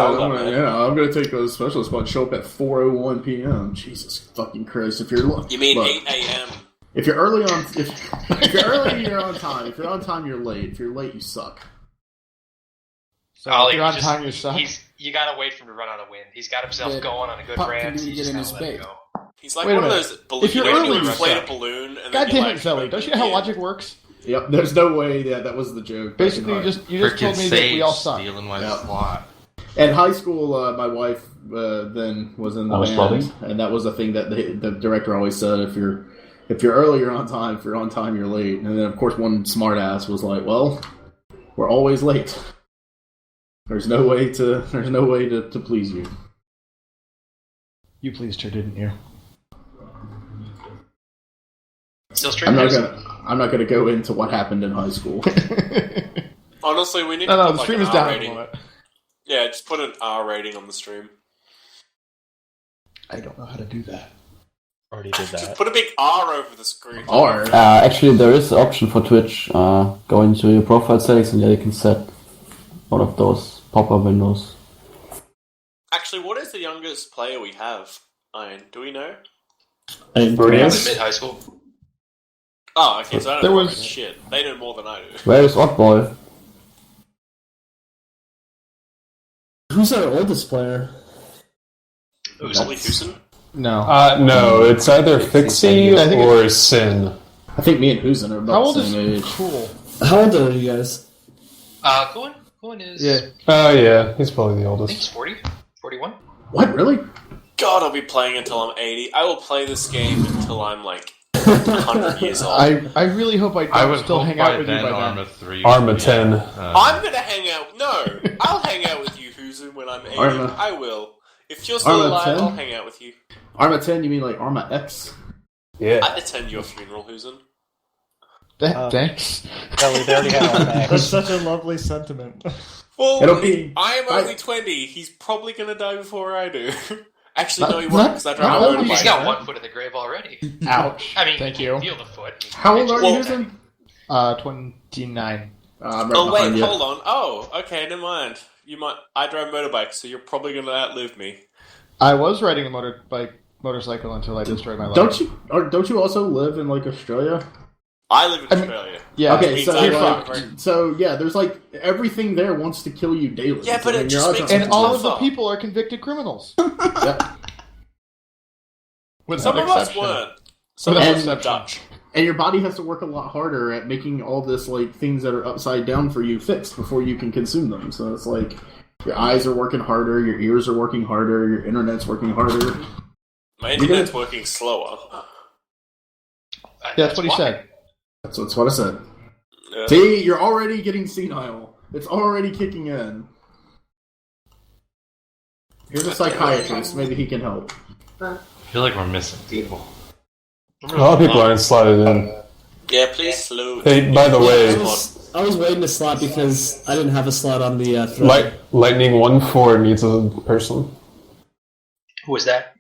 I'm gonna take a special spot. Show up at 4:01 p.m. Jesus fucking Christ! If you're 8 a.m. If you're early on, if you're early, you're on time. If you're on time, you're late. If you're late, you suck. So if you're on time, you suck. You gotta wait for him to run out of wind. He's got himself going on a good ramp. You get in his bait. He's like one of those balloons. If you're early, you inflate suck. a balloon. And God then damn it, Zoe! Don't you know how logic works? Yep. There's no way that was the joke. Basically, you just told me that we all suck. Stealing my plot. In high school, my wife then was in the band, and that was a thing that the director always said: if you're early, you're on time. If you're on time, you're late. And then, of course, one smartass was like, "Well, we're always late. There's no way to please you." You pleased her, didn't you? Still streaming. I'm not gonna go into what happened in high school. Honestly, we need to put the stream is down a moment. Yeah, just put an R rating on the stream. I don't know how to do that. Already did that. Just put a big R over the screen. R. Actually, there is an option for Twitch. Go into your profile settings and you can set one of those pop-up windows. Actually, what is the youngest player we have? Iron, do we know? Mid-high school. Oh, okay, so I don't There know was- shit. They know more than I do. Where is Oddboy? Who's our oldest player? Probably Houston? No. No, it's either Fixie or Sin. I think me and Husen are How about old the is same age. Cool? How old are you guys? Cohen is... Yeah. Oh, yeah, he's probably the I think oldest. he's 40? 41? What, really? God, I'll be playing until I'm 80. I will play this game until I'm like 100 years old. I really hope I don't would still hope hang out by with you then by then. Arma 3. Arma 10. I'm gonna hang out. No, I'll hang out with you, Huzu, when I'm 80. Arma. I will. If you're still Arma alive, 10? I'll hang out with you. Arma 10, you mean like Arma X? Yeah. I'd attend your funeral, Huzen. Thanks. Kelly, they already have our That's backs. such a lovely sentiment. Well, It'll be- I am only 20. He's probably gonna die before I do. Actually, no, he won't, because I drive a Not- He's motorbike. got 1 foot in the grave already. Ouch. I mean, Thank you. feel the foot. How old are you, Well- Husen? 29. I'm right Oh, wait, behind you. hold on. Oh, okay, never mind. I drive motorbikes, so you're probably gonna outlive me. I was riding a motorcycle until I destroyed my life. Don't you also live in like Australia? I live in Australia. Yeah. Okay, means so I'm yeah, there's like everything there wants to kill you daily. Yeah, but I it mean, just you're makes out- it And all of the tougher. people are convicted criminals. Yeah. With Some some of us exception. weren't. Some With of an us are exception. Dutch. And your body has to work a lot harder at making all this like things that are upside down for you fixed before you can consume them. So it's like your eyes are working harder, your ears are working harder, your internet's working harder. My internet's working slower. Yeah, that's what he said. That's what I said. See, you're already getting senile. It's already kicking in. Here's a psychiatrist. Maybe he can help. I feel like we're missing people. A lot of people aren't slotted in. Yeah, please slow. Hey, by the way, I was waiting to slot because I didn't have a slot on the thread. Lightning 1-4 needs a person. Who was that?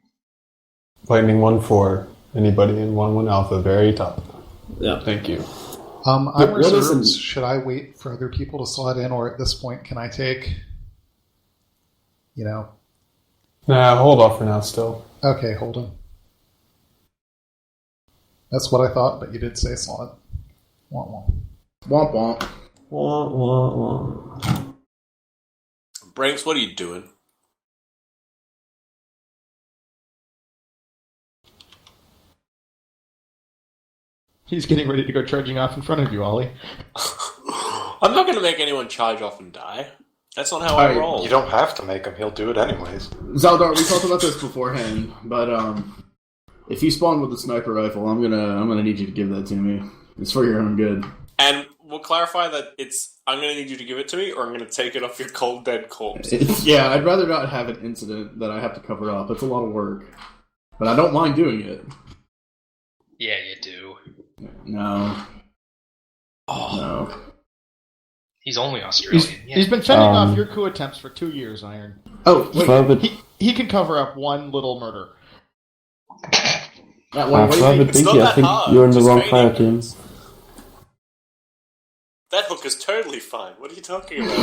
Lightning 1-4. Anybody in 1-1 alpha, very top. Yeah. Thank you. I'm What is reserved. it? Should I wait for other people to slot in, or at this point, can I take? Nah, hold off for now still. Okay, hold on. That's what I thought, but you did say slot. Womp womp. Womp womp. Wah, wah, wah. Branks, what are you doing? He's getting ready to go charging off in front of you, Ollie. I'm not going to make anyone charge off and die. That's not how I roll. You don't have to make him. He'll do it anyways. Zaldar, we talked about this beforehand, but if you spawn with a sniper rifle, I'm gonna need you to give that to me. It's for your own good. And we'll clarify that I'm going to need you to give it to me, or I'm going to take it off your cold dead corpse. Yeah, I'd rather not have an incident that I have to cover up. It's a lot of work, but I don't mind doing it. Yeah, you do. No. Oh. No. He's only Australian. He's been fending off your coup attempts for 2 years, Iron. Oh, wait. He can cover up one little murder. What do you think? I think you're in the wrong fire team. That hook is totally fine. What are you talking about?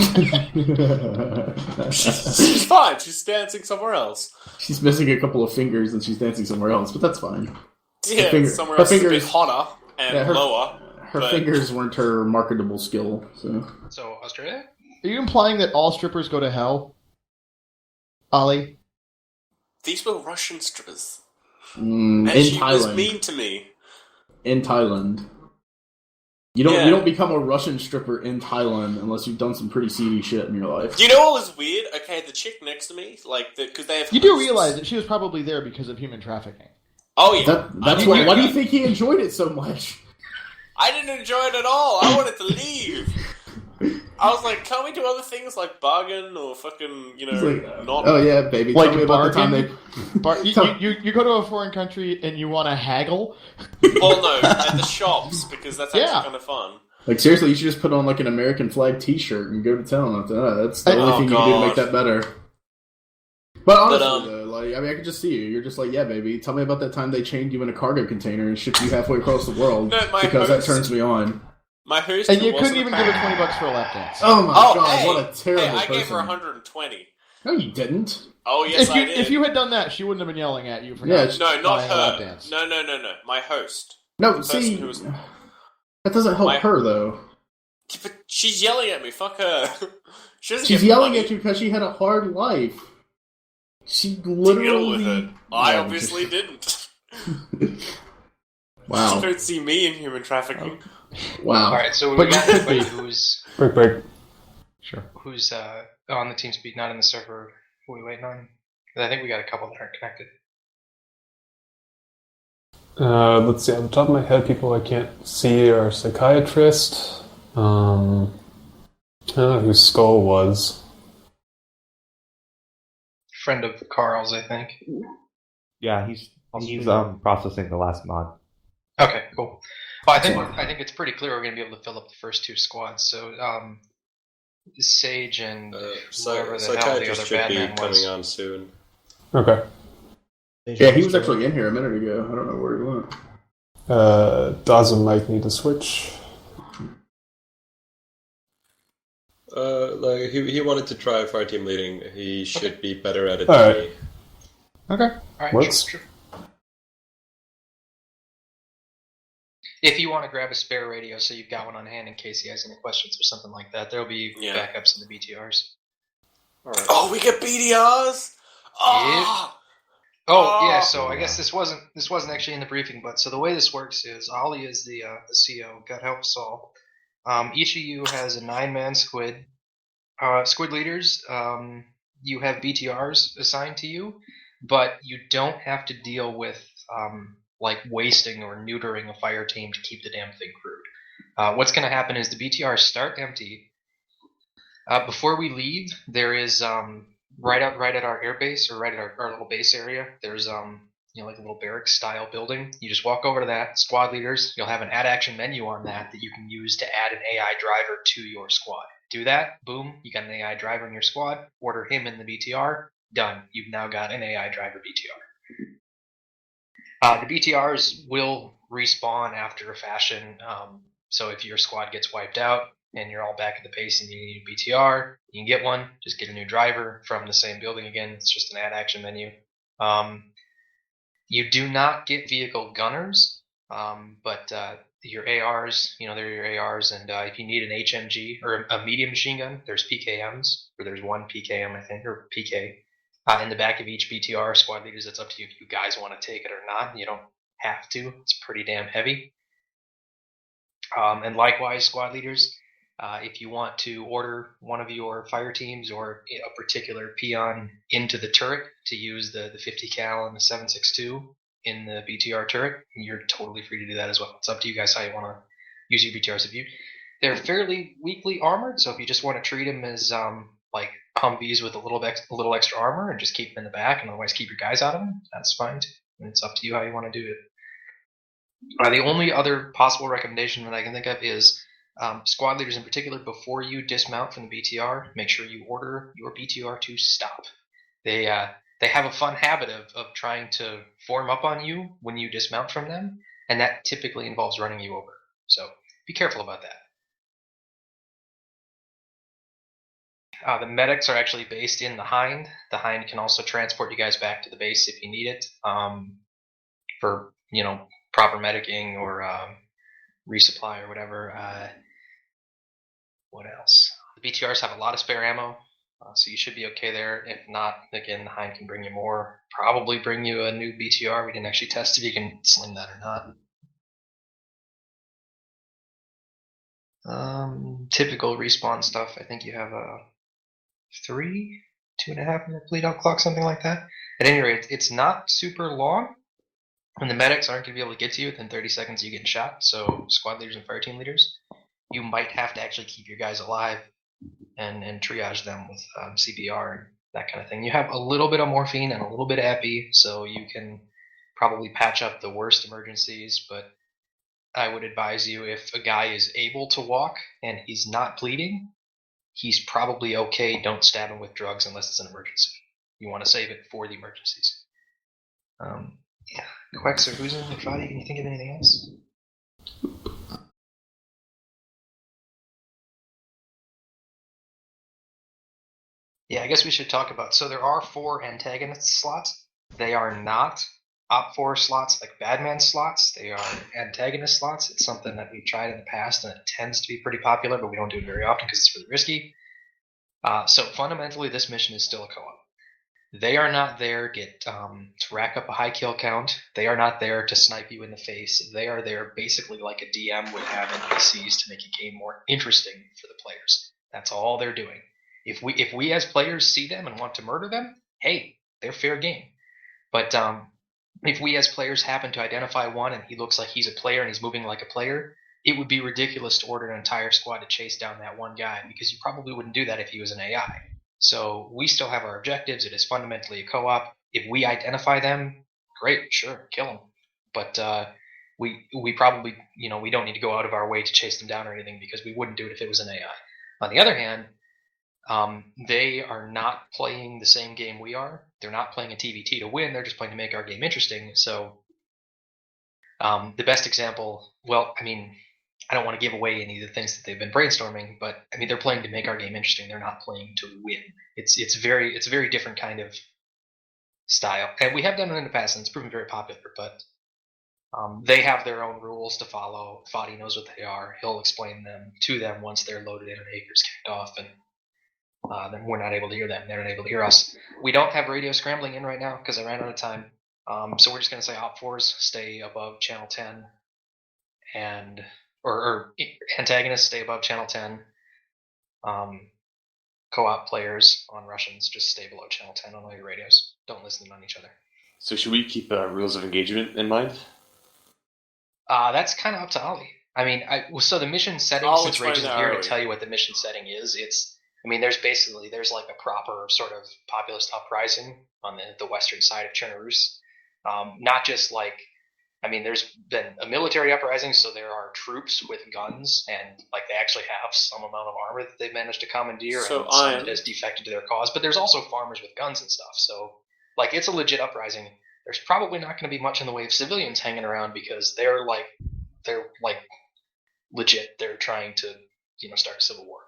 she's fine. She's dancing somewhere else. She's missing a couple of fingers and she's dancing somewhere else, but that's fine. Yeah, somewhere else is a bit hotter and lower. Her fingers weren't her marketable skill. So Australia? Are you implying that all strippers go to hell, Ollie? These were Russian strippers. And she Thailand. was mean to me. In Thailand. You don't become a Russian stripper in Thailand unless you've done some pretty seedy shit in your life. You know what was weird? Okay, the chick next to me, because they have. You do realize that she was probably there because of human trafficking. Oh yeah, that's why. Why do you think he enjoyed it so much? I didn't enjoy it at all. I wanted to leave. I was like, can't we do other things like bargain or fucking, not... Oh yeah, baby. Like tell me about the time they... you go to a foreign country and you want to haggle? Well, no, at the shops, because that's actually kind of fun. Like, seriously, you should just put on, like, an American flag t-shirt and go to town after that. That's the only thing you can do to make that better. But honestly, though, like, I mean, I could just see you. You're just like, yeah, baby, tell me about that time they chained you in a cargo container and shipped you halfway across the world, because that turns me on. My host, and you couldn't even give her $20 for a lap dance. Oh my god, what a terrible person. I gave her 120. No, you didn't. Oh yes, I did. If you had done that, she wouldn't have been yelling at you for not buying her. a lap dance. No. My host. No, see, that doesn't help her though. But she's yelling at me. Fuck her. She's yelling at you because she had a hard life. She literally. Deal with it. I obviously didn't. Wow. You don't see me in human trafficking. Wow. Alright, so we got everybody who's... Break. Sure. Who's on the TeamSpeak, not in the server. Who are we waiting on? I think we got a couple that aren't connected. Let's see, on the top of my head, people I can't see are psychiatrist. I don't know who Skull was. Friend of Carl's, I think. Yeah, he's processing the last mod. Okay, cool. Well, I think it's pretty clear we're going to be able to fill up the first two squads. So, Sage and whoever the hell the other bad man was. Coming on soon. Okay. Yeah, he was actually in here a minute ago. I don't know where he went. Dawson might need to switch. He wanted to try fire team leading. He should be better at it All than right. me. Okay. Alright, Works. sure. If you want to grab a spare radio so you've got one on hand in case he has any questions or something like that, there'll be backups in the BTRs. Alright. Oh, we get BDRs? Yeah, so I guess this wasn't actually in the briefing, but so the way this works is Ollie is the CO, God help us all. Each of you has a 9-man squid. Squid leaders, you have BTRs assigned to you, but you don't have to deal with like wasting or neutering a fire team to keep the damn thing crewed. What's going to happen is the BTRs start empty. Before we leave, there is right at our air base, or right at our little base area, there's like a little barracks style building. You just walk over to that. Squad leaders, you'll have an add action menu on that you can use to add an AI driver to your squad. Do that, boom, you got an AI driver in your squad. Order him in the BTR. Done. You've now got an AI driver BTR. The BTRs will respawn after a fashion. So if your squad gets wiped out and you're all back at the base and you need a BTR, you can get one. Just get a new driver from the same building again. It's just an add action menu. You do not get vehicle gunners, but your ARs, they're your ARs, and if you need an HMG or a medium machine gun, there's PKMs, or there's one PKM, I think, or PK. In the back of each BTR, squad leaders, it's up to you if you guys want to take it or not. You don't have to. It's pretty damn heavy. And likewise, squad leaders, if you want to order one of your fire teams or a particular peon into the turret to use the 50 cal and the 7.62 in the BTR turret, you're totally free to do that as well. It's up to you guys how you want to use your BTRs. They're fairly weakly armored, so if you just want to treat them as like Humvees with a little extra armor and just keep them in the back and otherwise keep your guys out of them, that's fine too. And it's up to you how you want to do it. The only other possible recommendation that I can think of is squad leaders in particular, before you dismount from the BTR, make sure you order your BTR to stop. They have a fun habit of trying to form up on you when you dismount from them, and that typically involves running you over. So be careful about that. The medics are actually based in the Hind. The Hind can also transport you guys back to the base if you need it, for proper medicing or resupply or whatever. What else? The BTRs have a lot of spare ammo, so you should be okay there. If not, again, the Hind can bring you more. Probably bring you a new BTR. We didn't actually test if you can sling that or not. Typical respawn stuff. I think you have a 2.5 minute bleed out clock, something like that. At any rate, it's not super long, and the medics aren't going to be able to get to you within 30 seconds of you getting shot. So squad leaders and fire team leaders, you might have to actually keep your guys alive and triage them with CPR and that kind of thing. You have a little bit of morphine and a little bit of epi, so you can probably patch up the worst emergencies, but I would advise you, if a guy is able to walk and he's not bleeding, he's probably okay. Don't stab him with drugs unless it's an emergency. You want to save it for the emergencies. Yeah. Quex or Huzen or Fadi, can you think of anything else? Yeah, I guess we should talk about... So there are 4 antagonist slots. They are not Op4 slots like Badman slots. They are antagonist slots. It's something that we've tried in the past, and it tends to be pretty popular, but we don't do it very often because it's really risky. So fundamentally, this mission is still a co-op. They are not there to rack up a high kill count. They are not there to snipe you in the face. They are there basically like a DM would have NPCs to make a game more interesting for the players. That's all they're doing. If we as players see them and want to murder them, hey, they're fair game. But if we as players happen to identify one and he looks like he's a player and he's moving like a player, it would be ridiculous to order an entire squad to chase down that one guy, because you probably wouldn't do that if he was an AI. So we still have our objectives. It is fundamentally a co-op. If we identify them, great, sure, kill them. But we probably, we don't need to go out of our way to chase them down or anything, because we wouldn't do it if it was an AI. On the other hand, they are not playing the same game we are. They're not playing a TVT to win. They're just playing to make our game interesting. So the best example, I don't want to give away any of the things that they've been brainstorming, but they're playing to make our game interesting. They're not playing to win. It's a very different kind of style, and we have done it in the past, and it's proven very popular. But they have their own rules to follow. Fadi knows what they are. He'll explain them to them once they're loaded in and Acres kicked off, and then we're not able to hear them. They're not able to hear us. We don't have radio scrambling in right now because I ran out of time. So we're just going to say Op4s stay above channel 10, and or antagonists stay above channel 10. Co-op players on Russians just stay below channel 10 on all your radios. Don't listen on each other. So should we keep rules of engagement in mind? That's kind of up to Ali. So the mission setting, since Rage isn't here to tell you what the mission setting is, there's like a proper sort of populist uprising on the western side of Chernarus. Not just like, there's been a military uprising, so there are troops with guns, and like they actually have some amount of armor that they've managed to commandeer, and some that has defected to their cause. But there's also farmers with guns and stuff, so like it's a legit uprising. There's probably not going to be much in the way of civilians hanging around, because they're legit. They're trying to start a civil war.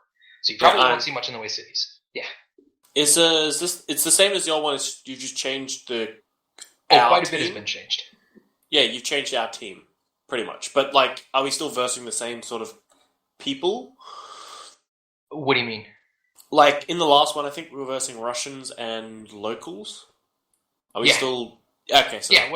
So you probably won't see much in the way of cities. Yeah. It's the same as the old one? You just changed the... quite a bit has been changed. Yeah, you've changed our team, pretty much. But, are we still versing the same sort of people? What do you mean? In the last one, I think we were versing Russians and locals. Are we still... Okay, so... Yeah,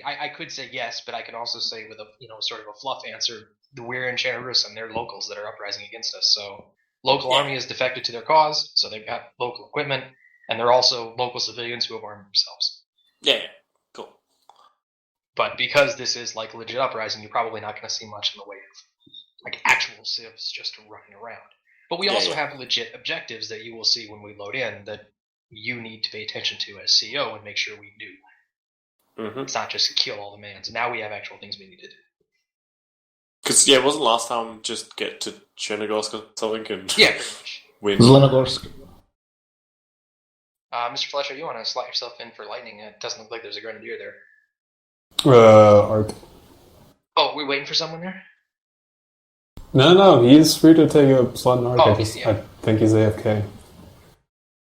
I could say yes, but I can also say with a, sort of a fluff answer, we're in Chernarus and they're locals that are uprising against us. So local army has defected to their cause, so they've got local equipment, and they're also local civilians who have armed themselves. Yeah, cool. But because this is like legit uprising, you're probably not going to see much in the way of actual civs just running around. But we also have legit objectives that you will see when we load in that you need to pay attention to as CEO and make sure we do. Mm-hmm. It's not just kill all the mans. Now we have actual things we need to do. Because, wasn't last time just get to Chernogorsk or something and pretty much. Win? Zelenogorsk. Mr. Fletcher, you want to slot yourself in for lightning? It doesn't look like there's a grenadier there. Art. Oh, we're waiting for someone there? No, he's free to take a slot in Arc. Oh, I think he's AFK.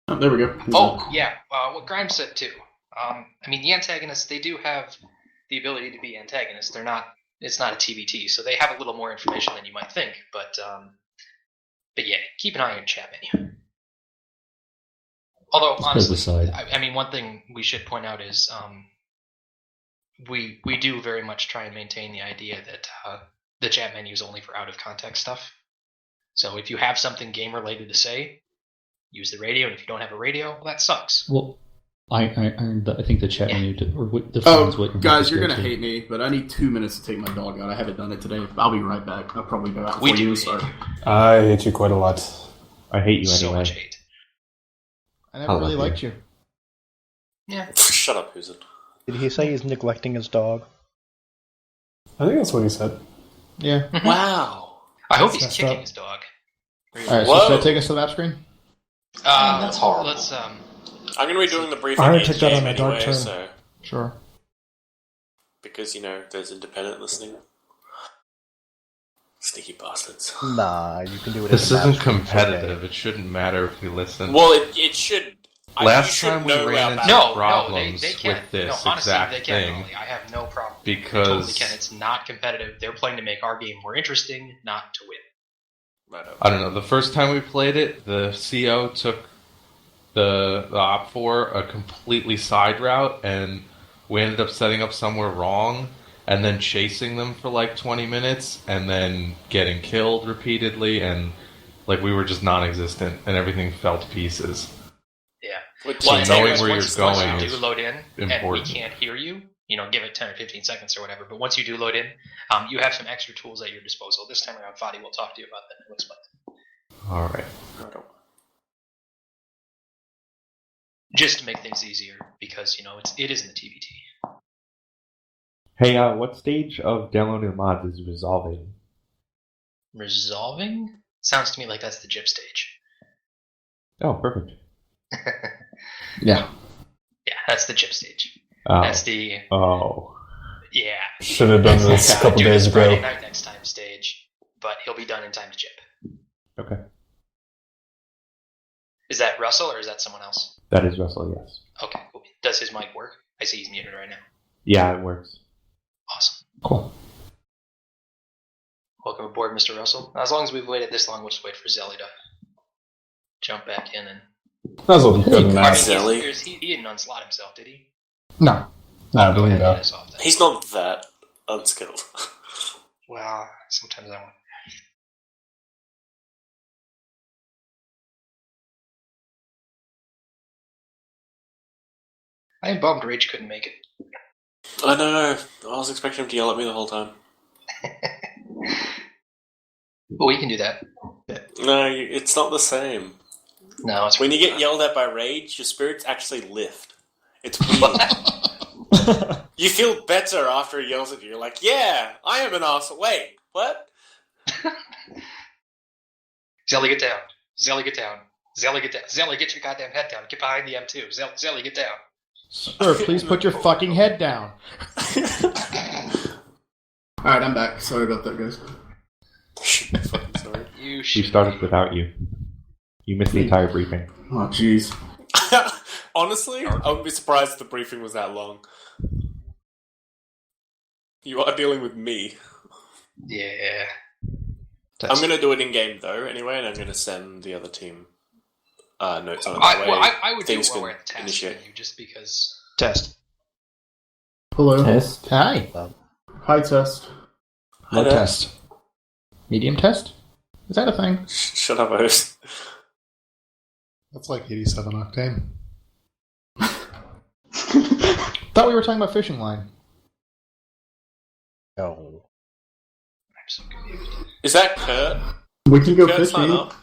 Oh, there we go. Oh, yeah. What Grimes said too. I mean, the antagonists, they do have the ability to be antagonists. It's not a TBT, so they have a little more information than you might think. But yeah, keep an eye on your chat menu. Although, honestly, I mean, one thing we should point out is we do very much try and maintain the idea that the chat menu is only for out-of-context stuff. So if you have something game-related to say, use the radio, and if you don't have a radio, well, that sucks. Well, I think the chat menu guys, you're gonna hate me, but I need 2 minutes to take my dog out. I haven't done it today. I'll be right back. I'll probably go out before you start. I hate you quite a lot. I hate you so anyway. Much hate. I never really liked you. Yeah. Shut up, Husen. Did he say he's neglecting his dog? I think that's what he said. Yeah. Wow. I hope he's kicking his dog. Alright, so should I take us to the map screen? That's horrible. Let's I'm going to be doing the briefing I already took that on my anyway, dog turn. so... Sure. Because, there's independent listening. Sneaky bastards. Nah, you can do it. This isn't competitive. It shouldn't matter if we listen. Well, it should... Last time we ran into problems they can. with this honestly, exact they can, thing. I have no problem. Because... They totally can. It's not competitive. They're playing to make our game more interesting, not to win. Right. I don't know. The first time we played it, the CO took the Op4 a completely side route, and we ended up setting up somewhere wrong, and then chasing them for like 20 minutes, and then getting killed repeatedly, and like we were just non-existent, and everything fell to pieces. Yeah. So knowing where you're going once you is do load in, important. and we can't hear you, give it 10 or 15 seconds or whatever, but once you do load in, you have some extra tools at your disposal. This time around, Fadi will talk to you about that. He'll explain that. All right. Just to make things easier, because, it isn't a TBT. Hey, what stage of downloading mods is resolving? Resolving? Sounds to me like that's the JIP stage. Oh, perfect. Yeah. Yeah, that's the JIP stage. Oh. That's the... Oh. Yeah. Should have done this a couple days ago. Friday night next time stage, but he'll be done in time to JIP. Okay. Is that Russell, or is that someone else? That is Russell, yes. Okay, cool. Does his mic work? I see he's muted right now. Yeah, it works. Awesome. Cool. Welcome aboard, Mr. Russell. As long as we've waited this long, we'll just wait for Zelly to jump back in and... That's a good match. He didn't unslot himself, did he? No. No, I believe that. He's not that unskilled. Well, sometimes I want... I am bummed Rage couldn't make it. I know. I was expecting him to yell at me the whole time. Well, we can do that. No, it's not the same. No, it's when you get yelled at by Rage, your spirits actually lift. It's weird. You feel better after he yells at you. You're like, yeah, I am an arsehole. Wait, what? Zelly, get down. Zelly, get down. Zelly, get down. Zelly, get your goddamn head down. Get behind the M2. Zelly, get down. Sir, please put your fucking head down. Alright, I'm back. Sorry about that, guys. Sorry. We started without you. You missed the entire briefing. Oh, jeez. Honestly, I wouldn't be surprised if the briefing was that long. You are dealing with me. Yeah. I'm going to do it in-game, though, anyway, and I'm going to send the other team notes on it. I would do it while we're at the task menu, just because... Test. Hello. Test. Hi. Hi, Test. Low test. Medium test? Is that a thing? Shut up, host. That's like 87 octane. Thought we were talking about fishing line. No. I'm so confused. Is that Kurt? We can go Kurt's fishing. not up?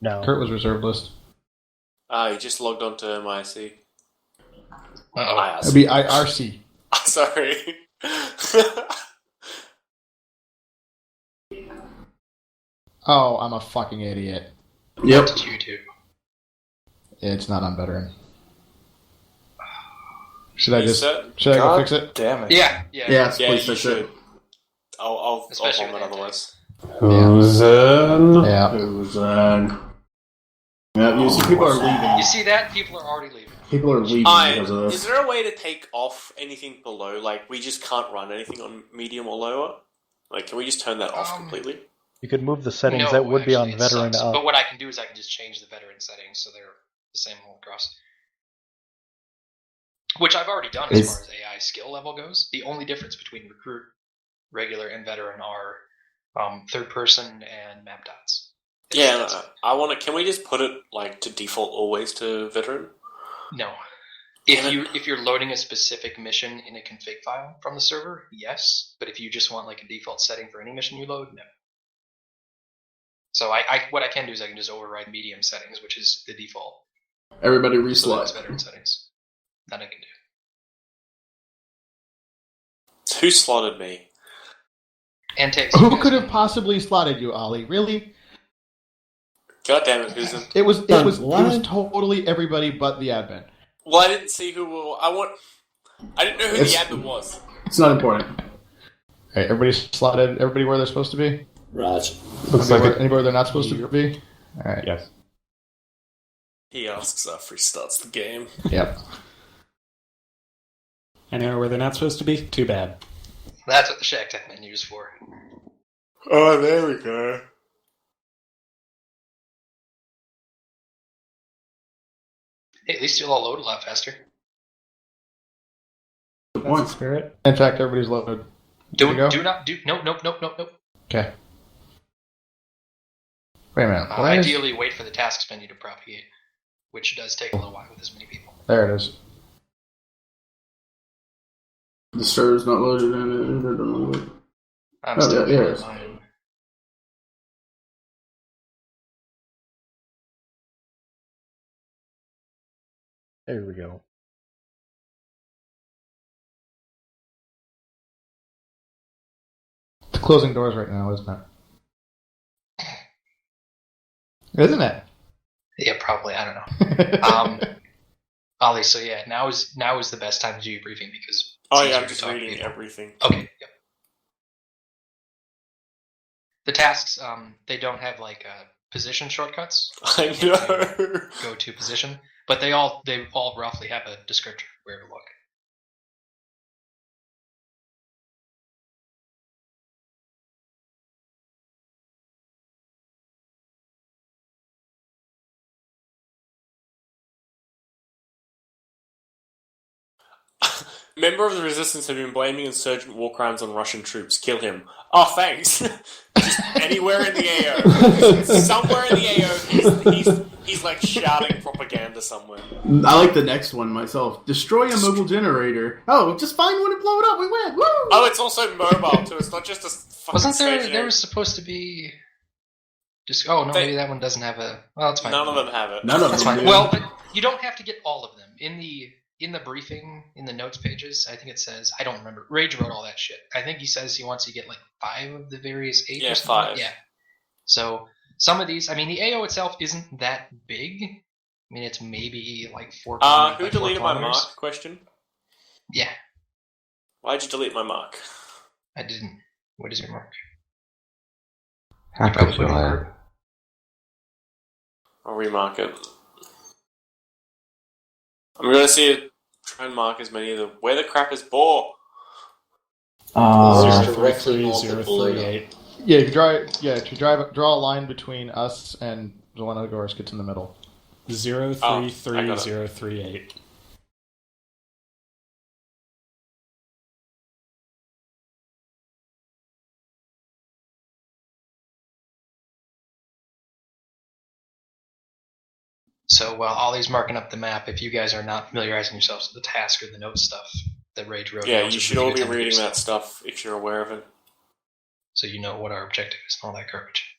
No. Kurt was reserved list. He just logged on to MIC. Uh-oh. It'd be IRC. Sorry. Oh, I'm a fucking idiot. Yep. What did you do? It's not on veteran. Should I You just... set? Should I go fix it? Damn it. Yeah, Yes, please you fix should. it. I'll Especially vomit with otherwise. Who's in? Yeah. Who's in? Yeah, you see, people are leaving. You see that? People are already leaving. People are leaving because of this. Is there a way to take off anything below? Like, we just can't run anything on medium or lower? Like, can we just turn that off completely? You could move the settings No, that would be on actually, it veteran sucks. up. But what I can do is I can just change the veteran settings so they're the same all across. Which I've already done as far as AI skill level goes. The only difference between recruit, regular, and veteran are third person and map dots. Yeah, I want to. Can we just put it like to default always to veteran? No. If you're loading a specific mission in a config file from the server, yes. But if you just want like a default setting for any mission you load, no. So what I can do is I can just override medium settings, which is the default. Everybody So reslot. that's veteran settings. That I can do. Who slotted me? And takes. Who could have possibly slotted you, Ollie? Really? God damn it, who's in? It was totally everybody but the admin. Well, I didn't see who. I didn't know who the admin was. It's not important. Alright, everybody's slotted. Everybody where they're supposed to be. Raj. Looks like Anybody where they're not supposed to be. All right. Yes. He asks after he starts the game. Yep. I know where they're not supposed to be. Too bad. That's what the Shack Tech menu is for. Oh, there we go. Hey, at least you'll all load a lot faster. That's the spirit. In fact, everybody's loaded. Nope. Okay. Wait a minute. Ideally, wait for the tasks menu to propagate, which does take a little while with this many people. There it is. The server's not loaded in it. I'm still yeah, it is. mine. There we go. It's closing doors right now, isn't it? Isn't it? Yeah, probably. I don't know. Ollie, so yeah, now is the best time to do your briefing because I'm just reading everything. Okay, yep. The tasks, they don't have like position shortcuts. I know. Go to position, but they all roughly have a descriptor where to look. Member of the Resistance have been blaming insurgent war crimes on Russian troops. Kill him. Oh, thanks. Just anywhere in the AO. Somewhere in the AO, he's like shouting propaganda somewhere. I like the next one myself. Destroy a mobile generator. Oh, just find one and blow it up. We win. Woo! Oh, it's also mobile too. It's not just a fucking Wasn't stationary. there was supposed to be? Just maybe that one doesn't have a. Well, it's fine. None of them have it. None of That's them fine. do. Well, but you don't have to get all of them in the briefing, in the notes pages. I think it says, I don't remember. Rage wrote all that shit. I think he says he wants to get like 5 of the various 8. Yeah, or something. 5. Yeah. So some of these, I mean, the AO itself isn't that big. I mean, it's maybe like 4. Who deleted my mark? Question. Yeah. Why'd you delete my mark? I didn't. What is your mark? Hackers will have. I'll remark it. I'm going to see it. Try and mark as many of the. Where the crap is Boar? 03338. Yeah, if you draw a line between us and the one of the Gorsk, it's in the middle. 03338. So while Ollie's marking up the map, if you guys are not familiarizing yourselves with the task or the note stuff that Rage wrote, Yeah, you should all be reading that stuff if you're aware of it. So you know what our objective is and all that garbage.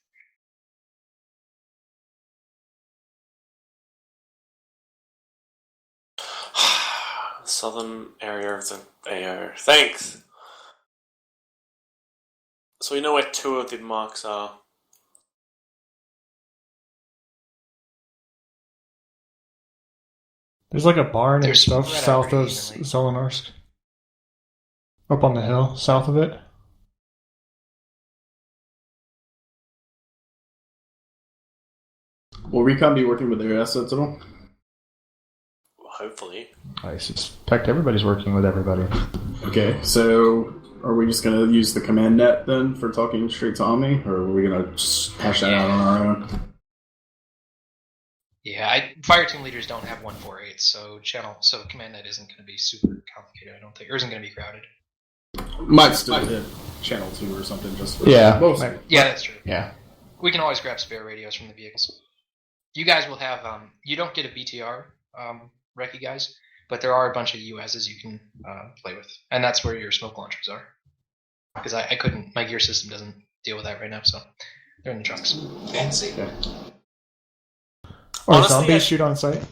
Southern area of the AO. Thanks! So we know where 2 of the marks are. There's like a barn and They're stuff spread out south pretty of evenly. Zelenorsk. Up on the hill, south of it. Will Recon be working with their assets at all? Hopefully. I suspect everybody's working with everybody. Okay, so are we just going to use the command net then for talking straight to Omni, or are we going to just hash that out on our own? Yeah, fire team leaders don't have 148, so command net isn't going to be super complicated, I don't think, or isn't going to be crowded. Might still hit channel 2 or something just for... Yeah. Yeah, that's true. Yeah. We can always grab spare radios from the vehicles. You guys will have, you don't get a BTR, Recce guys, but there are a bunch of USs you can play with, and that's where your smoke launchers are. Because I couldn't, my gear system doesn't deal with that right now, so they're in the trucks. Fancy. Okay. Or Honestly, zombies shoot on sight.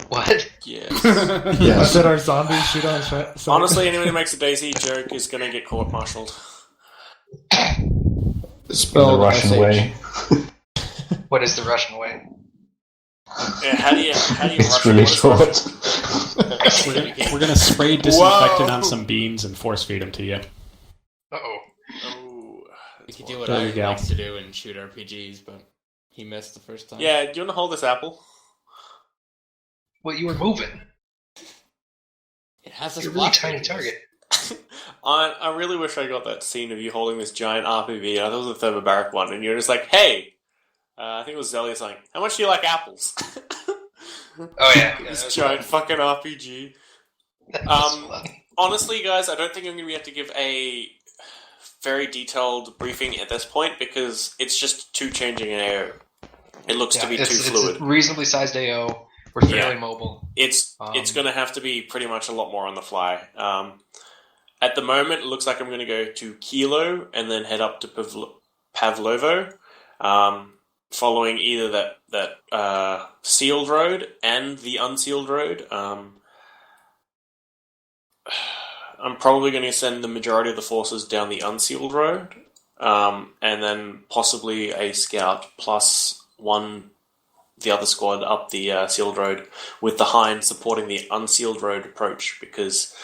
What? Yes. I said our zombies shoot on sight. Honestly, anyone who makes a Daisy joke is going to get court-martialed. Spelled the Russian SH. way. What is the Russian way? Yeah, how do you It's Russian? really What is short. We're gonna spray disinfectant on some beans and force feed them to you. Uh-oh. Oh, We could do what There you Ivan go. likes to do and shoot RPGs, but he missed the first time. yeah, do you want to hold this apple? Well, you were moving. It has a You're a really splash tiny radius. target. I really wish I got that scene of you holding this giant RPG. I thought it was the thermobaric one, and you're just like, hey, I think it was Zelia saying, how much do you like apples? Oh yeah. This giant fucking RPG. Honestly, guys, I don't think I'm going to be able to give a very detailed briefing at this point because it's just too changing an AO. It looks to be too fluid. It's a reasonably sized AO. We're fairly mobile. It's going to have to be pretty much a lot more on the fly. At the moment, it looks like I'm going to go to Kilo and then head up to Pavlovo, following either that sealed road and the unsealed road. I'm probably going to send the majority of the forces down the unsealed road, and then possibly a scout plus the other squad up the sealed road, with the Hind supporting the unsealed road approach. Because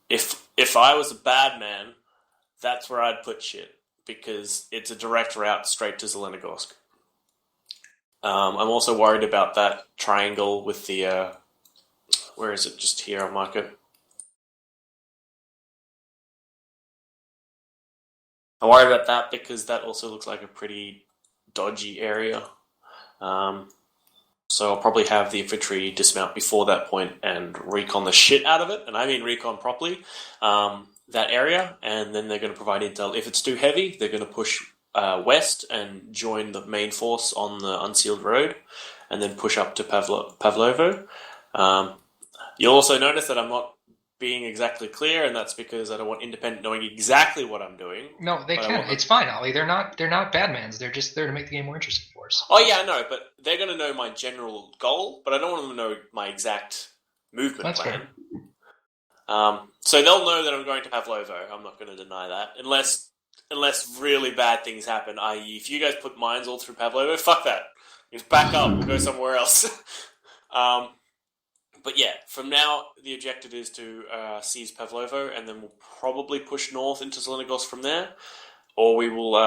if I was a bad man, that's where I'd put shit, because it's a direct route straight to Zelenogorsk. I'm also worried about that triangle with the where is it? Just here, I'll mark it. I'm worried about that because that also looks like a pretty dodgy area. So I'll probably have the infantry dismount before that point and recon the shit out of it, and I mean recon properly, that area, and then they're going to provide intel. If it's too heavy, they're going to push west and join the main force on the unsealed road, and then push up to Pavlovo. You'll also notice that I'm not being exactly clear, and that's because I don't want Independent knowing exactly what I'm doing. No, they can. It's fine, Ollie. They're not badmans. They're just there to make the game more interesting for us. Oh yeah, no, but they're going to know my general goal, but I don't want them to know my exact movement plan. So they'll know that I'm going to Pavlovo. I'm not going to deny that, unless really bad things happen. I.e., if you guys put mines all through Pavlovo, fuck that. Just back up and go somewhere else. But yeah, from now, the objective is to seize Pavlovo, and then we'll probably push north into Zelenogorsk from there, or we will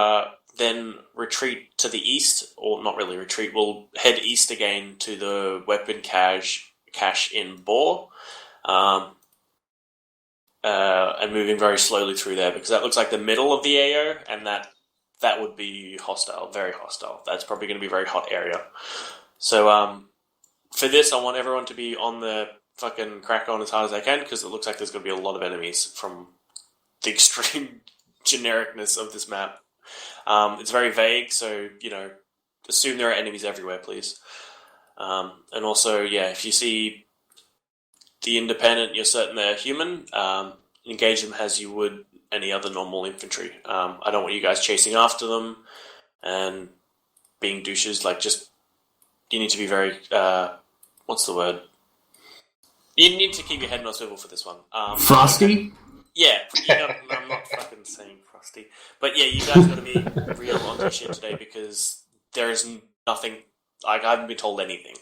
then retreat to the east, or not really retreat, we'll head east again to the weapon cache in Bor, and moving very slowly through there, because that looks like the middle of the AO, and that would be hostile, very hostile. That's probably going to be a very hot area. So, for this, I want everyone to be on the fucking crack on as hard as they can, because it looks like there's going to be a lot of enemies from the extreme genericness of this map. It's very vague, so, assume there are enemies everywhere, please. And also, if you see the Independent, you're certain they're human, engage them as you would any other normal infantry. I don't want you guys chasing after them and being douches, you need to be very, what's the word? You need to keep your head on a swivel for this one. Frosty? Yeah, I'm not fucking saying frosty. But yeah, you guys gotta be real on your shit today, because there is nothing, I haven't been told anything.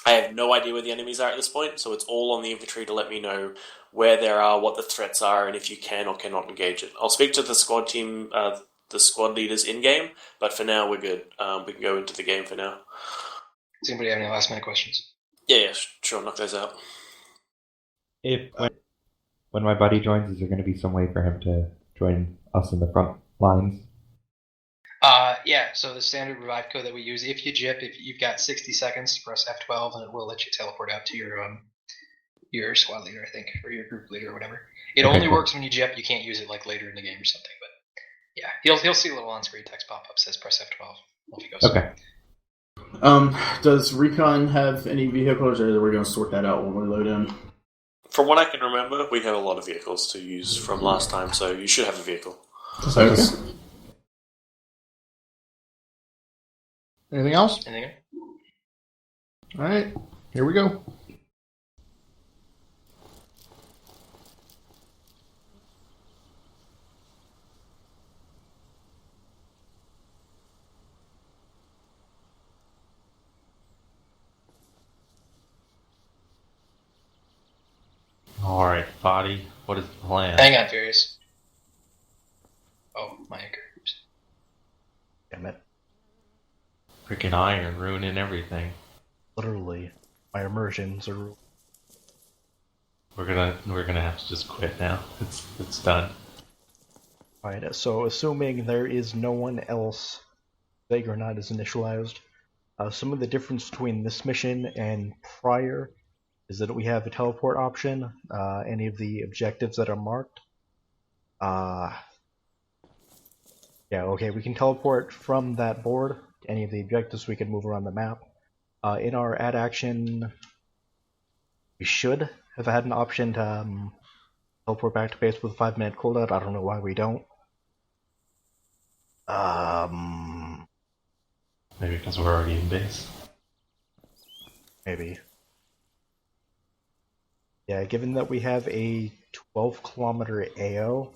I have no idea where the enemies are at this point, so it's all on the infantry to let me know where there are, what the threats are, and if you can or cannot engage it. I'll speak to the squad team the squad leaders in game. But for now, we're good. We can go into the game for now. Does anybody have any last minute questions? Yeah, sure. Knock those out. When my buddy joins, is there going to be some way for him to join us in the front lines? Yeah, so the standard revive code that we use, if you've got 60 seconds to press F12, and it will let you teleport out to your squad leader, I think, or your group leader or whatever. It only works when you jip. You can't use it like later in the game or something. But yeah, he'll see a little on-screen text pop up says press F12. Off he goes. Okay. Does Recon have any vehicles, or are we going to sort that out when we load in? From what I can remember, we have a lot of vehicles to use from last time, so you should have a vehicle. Okay. Anything else? Anything? All right, here we go. Alright, body, what is the plan? Hang on, Furious. Oh, my anchor. Oops. Damn it. Freaking iron ruining everything. Literally. My immersions are... We're gonna have to just quit now. It's done. Alright, so assuming there is no one else, vague or not, is initialized, some of the difference between this mission and prior is that we have a teleport option, any of the objectives that are marked. Yeah, okay, we can teleport from that board to any of the objectives we can move around the map. In our add action, we should have had an option to teleport back to base with a 5-minute cooldown. I don't know why we don't. Maybe because we're already in base. Maybe. Yeah, given that we have a 12-kilometer AO,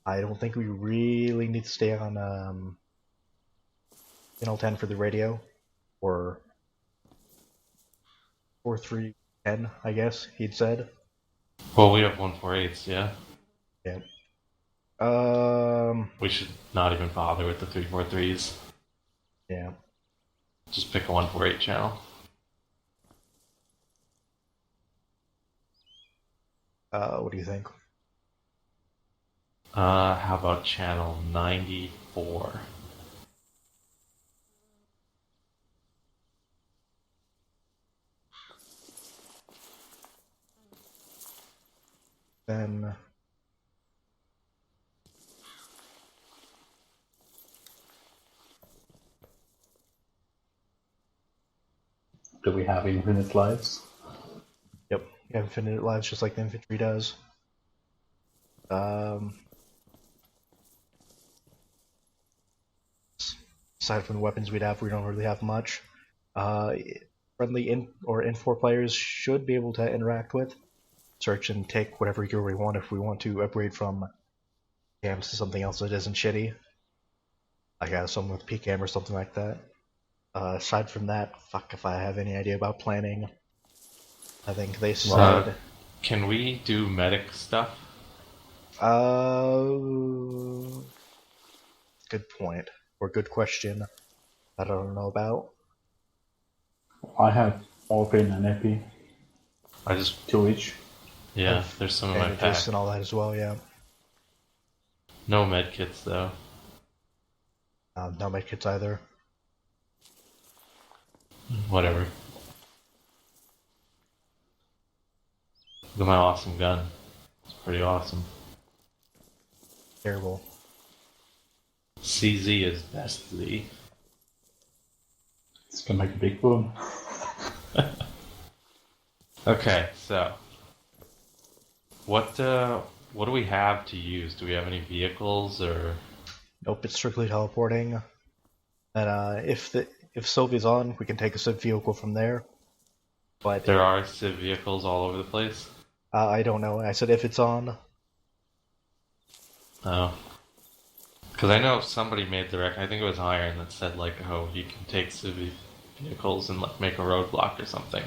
I don't think we really need to stay on channel 10 for the radio, or 4310, I guess he'd said. Well, we have 148s, yeah? Yeah. We should not even bother with the 343s. Yeah. Just pick a 148 channel. What do you think? How about channel 94? Then... Do we have infinite lives? Yep, you have infinite lives just like the infantry does. Aside from the weapons we'd have, we don't really have much. Friendly in-4 players should be able to interact with, search and take whatever gear we want if we want to upgrade from cams to something else that isn't shitty. I got something with PCAM or something like that. Aside from that, fuck if I have any idea about planning. I think they said... Can we do medic stuff? Good point. Or good question. I don't know about. I have Orphan and Epi. I just... 2 each. Yeah, there's some in my pack. And all that as well, yeah. No medkits, though. No medkits either. Whatever. Look at my awesome gun. It's pretty awesome. Terrible. CZ is best Z. It's gonna make a big boom. Okay, so what do we have to use? Do we have any vehicles or? Nope, it's strictly teleporting. And if Sylvie's on, we can take a civ vehicle from there. But there are civ vehicles all over the place. I don't know. I said if it's on. Oh. Because I know somebody made the I think it was Iron that said like, oh, you can take civ vehicles and like make a roadblock or something.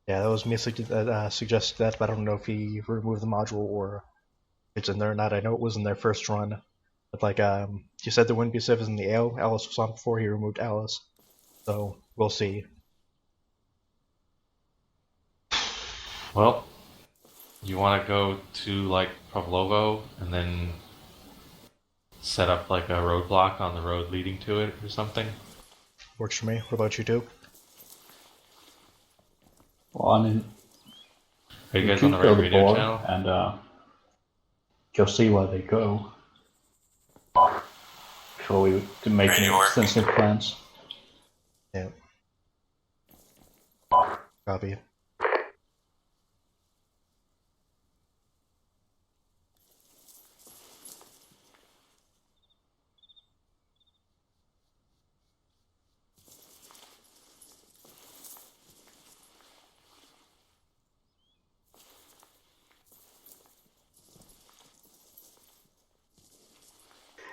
Yeah, that was me that suggested that, but I don't know if he removed the module or if it's in there or not. I know it was in their first run. But like you said, there wouldn't be civs in the AO. Alice was on before he removed Alice, so we'll see. Well, you want to go to like Pavlovo and then set up like a roadblock on the road leading to it or something? Works for me. What about you two? Well, I mean, are you guys could on the go right to radio board channel? and just see where they go. Before we to make any extensive plans. Yeah. Copy.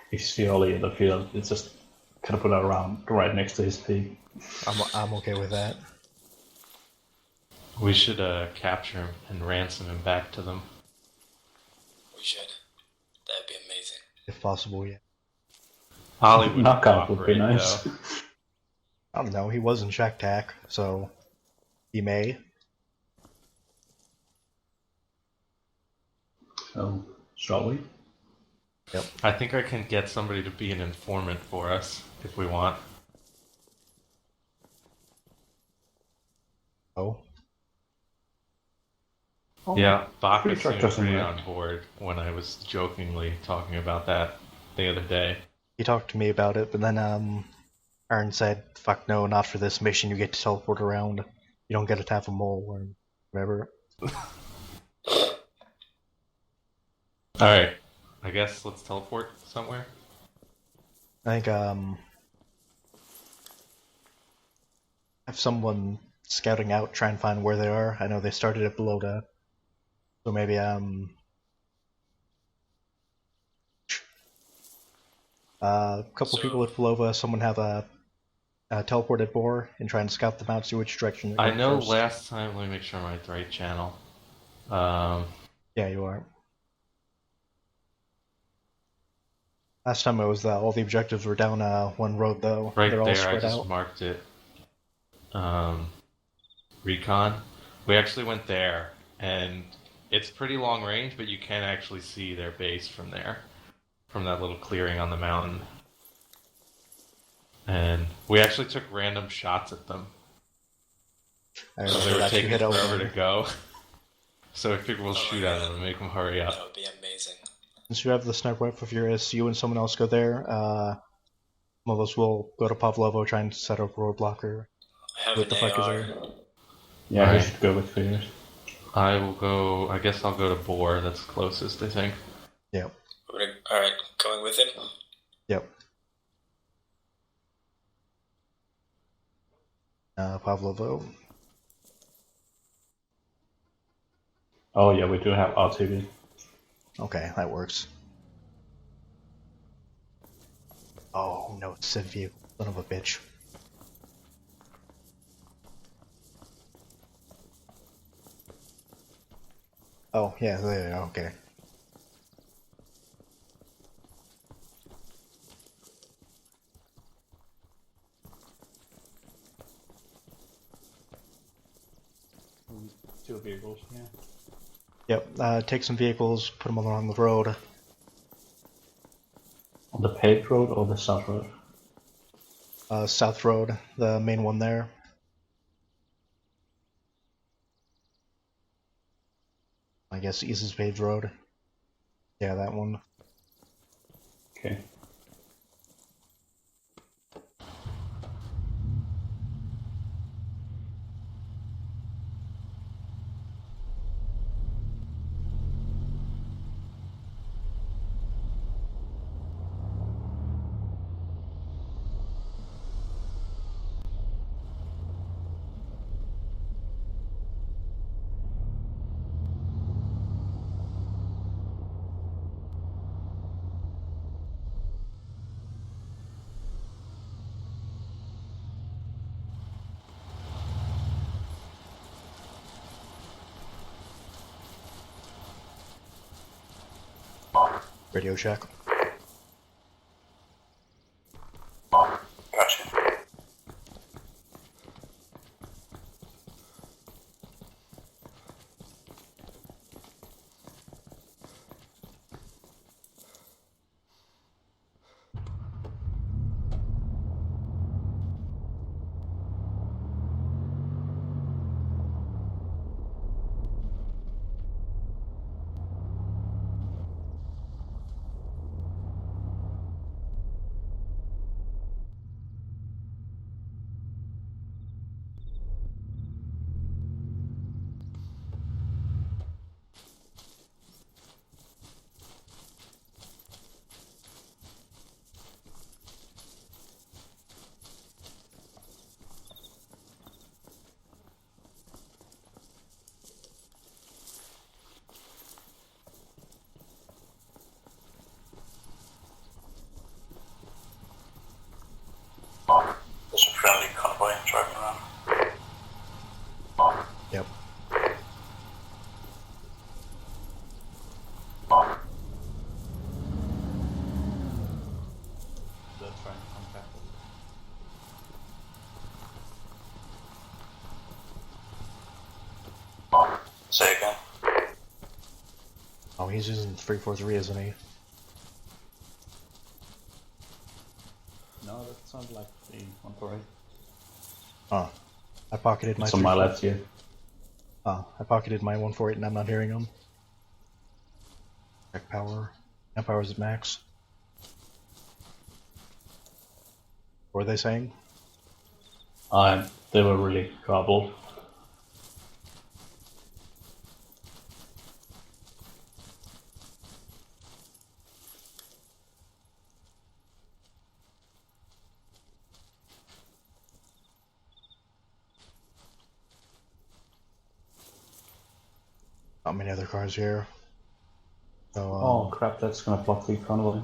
He's purely in the field. It's just kind of put it around right next to his feet. I'm okay with that. We should capture him and ransom him back to them. We should. That'd be amazing. If possible, yeah. Hollywood Knockout would be nice. I don't know, he was in Shack Tack, so he may. So, shall we? Yep. I think I can get somebody to be an informant for us if we want. Oh. Yeah, Baka sure seemed pretty on board when I was jokingly talking about that the other day. He talked to me about it, but then Aaron said, "Fuck no, not for this mission. You get to teleport around. You don't get to have a mole or whatever." Alright, I guess let's teleport somewhere. I think have someone scouting out, try and find where they are. I know they started at Belota, so maybe a couple people at Belova. Someone have a teleport at Boar and try and scout them out, see which direction they're I going know first. last time, let me make sure I'm at the right channel. Yeah, you are. Last time it was all the objectives were down one road though. Right They're all there, I spread just out. marked it. Recon. We actually went there, and it's pretty long range, but you can actually see their base from there, from that little clearing on the mountain. And we actually took random shots at them. I So they remember were that you taking hit over forever to them. go. So I figured we'll shoot at them and make them hurry up. That would be amazing. Since you have the sniper rifle, if you and someone else go there, some of us will go to Pavlovo, try and set up a roadblocker. I have What the an fuck is AR. there? Yeah, Alright. we should go with Phoenix. I will go, I guess I'll go to Boar, that's closest, I think. Yep. Alright, going with him? Yep. Pavlovo. Oh yeah, we do have RTV. Okay, that works. Oh no, it's a vehicle. Son of a bitch. Oh, yeah, there you go, okay. Two vehicles, yeah. Yep, take some vehicles, put them along the road. On the paved road or the south road? South Road, the main one there. I guess East's Paved Road. Yeah, that one. Okay. Radio check. Say again. Oh, he's using 343, isn't he? No, that sounds like the 148. Oh, I pocketed my. It's on my left here. Oh, I pocketed my 148 and I'm not hearing him. Check power. Amp power's at max. What were they saying? They were really garbled. Not many other cars here. So, Oh crap, that's gonna block the convoy.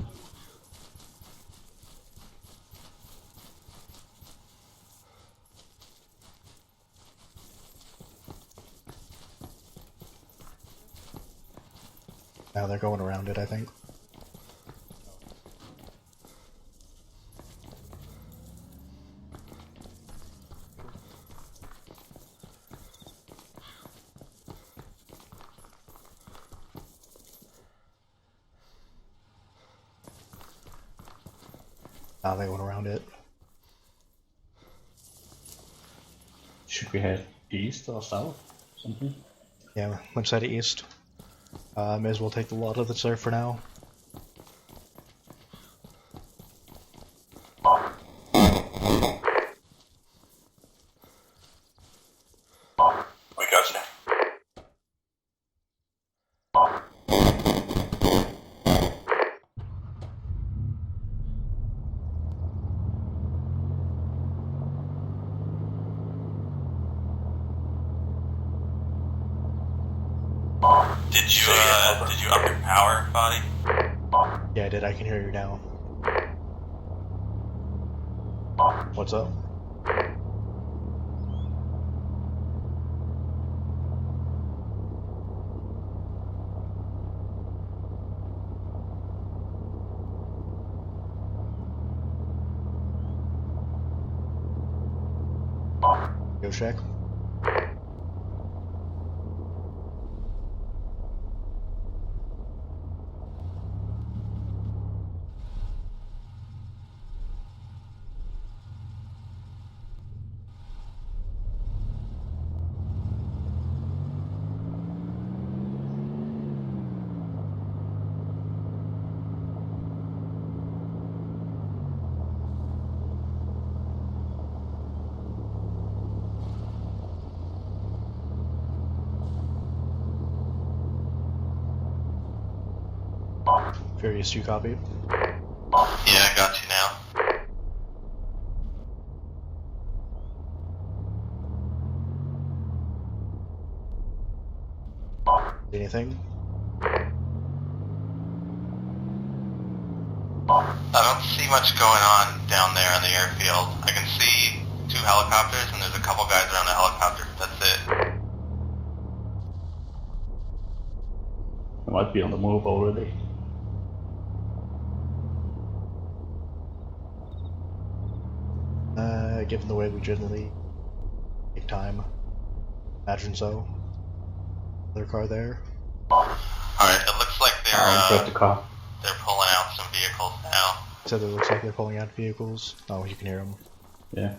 now they're going around it, I think. Now they went around it. Should we head east or south? Something? Yeah, which side of east? May as well take the lot of the surf for now. We got you. Did you up your power, buddy? Yeah, I did. I can hear you now. What's up? Go check. Furious, you copy? Yeah, I got you now. Anything? I don't see much going on down there on the airfield. I can see 2 helicopters and there's a couple guys around the helicopter. That's it. They might be on the move already. Given the way we generally take time, imagine so. Their car there. Alright, it looks like the car. they're pulling out some vehicles now. So it looks like they're pulling out vehicles. Oh, you can hear them. Yeah.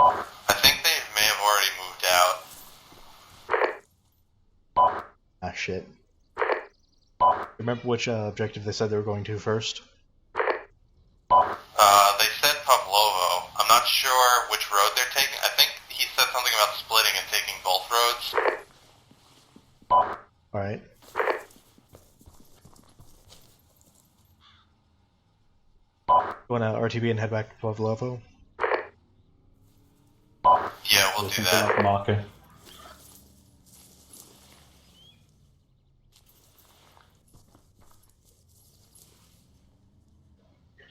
I think they may have already moved out. Ah, shit. Remember which objective they said they were going to first? They said Pavlovo. I'm not sure which road they're taking. I think he said something about splitting and taking both roads. Alright. You want to RTB and head back to Pavlovo? Yeah, we'll do that. Marker.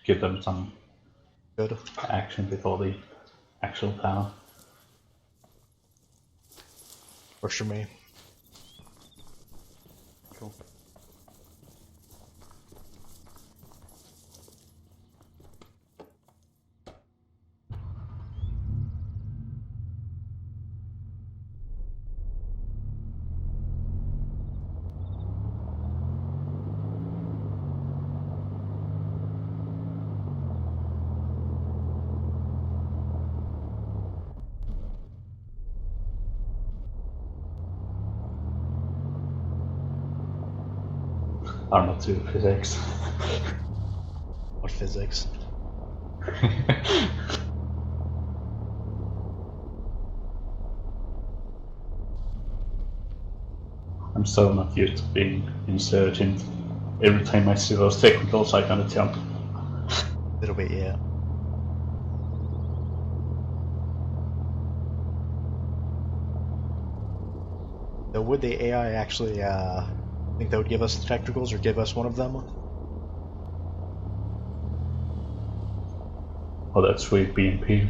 Give them some good action before the actual tower. Works for me. Cool. Armor 2 physics. What physics? I'm so not used to being insurgent. Every time I see those technicals, I kind of jump. A little bit, yeah. So would the AI actually think that would give us the technicals or give us one of them? Oh, that's sweet BNP.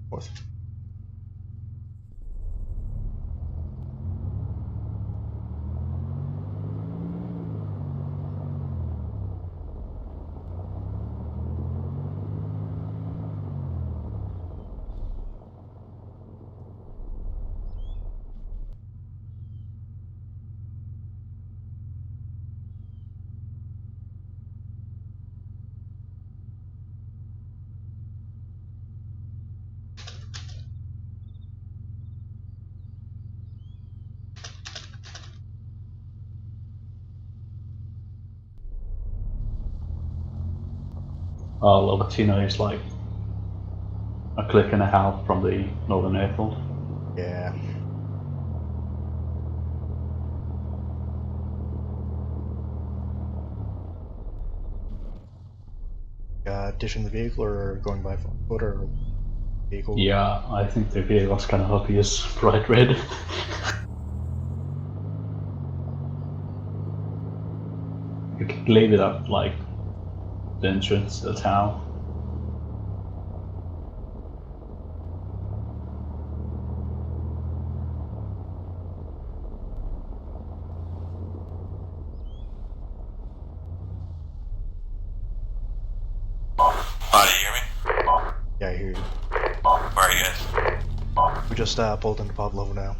What? Lovatino is like a click and a half from the northern airport. Yeah. Ditching the vehicle or going by foot or vehicle? Yeah, I think the vehicle's kind of obvious, bright red. You could leave it up like the entrance to the town. Hi, do you hear me? Yeah, I hear you. Where are you guys? We just pulled into Pavlovo now.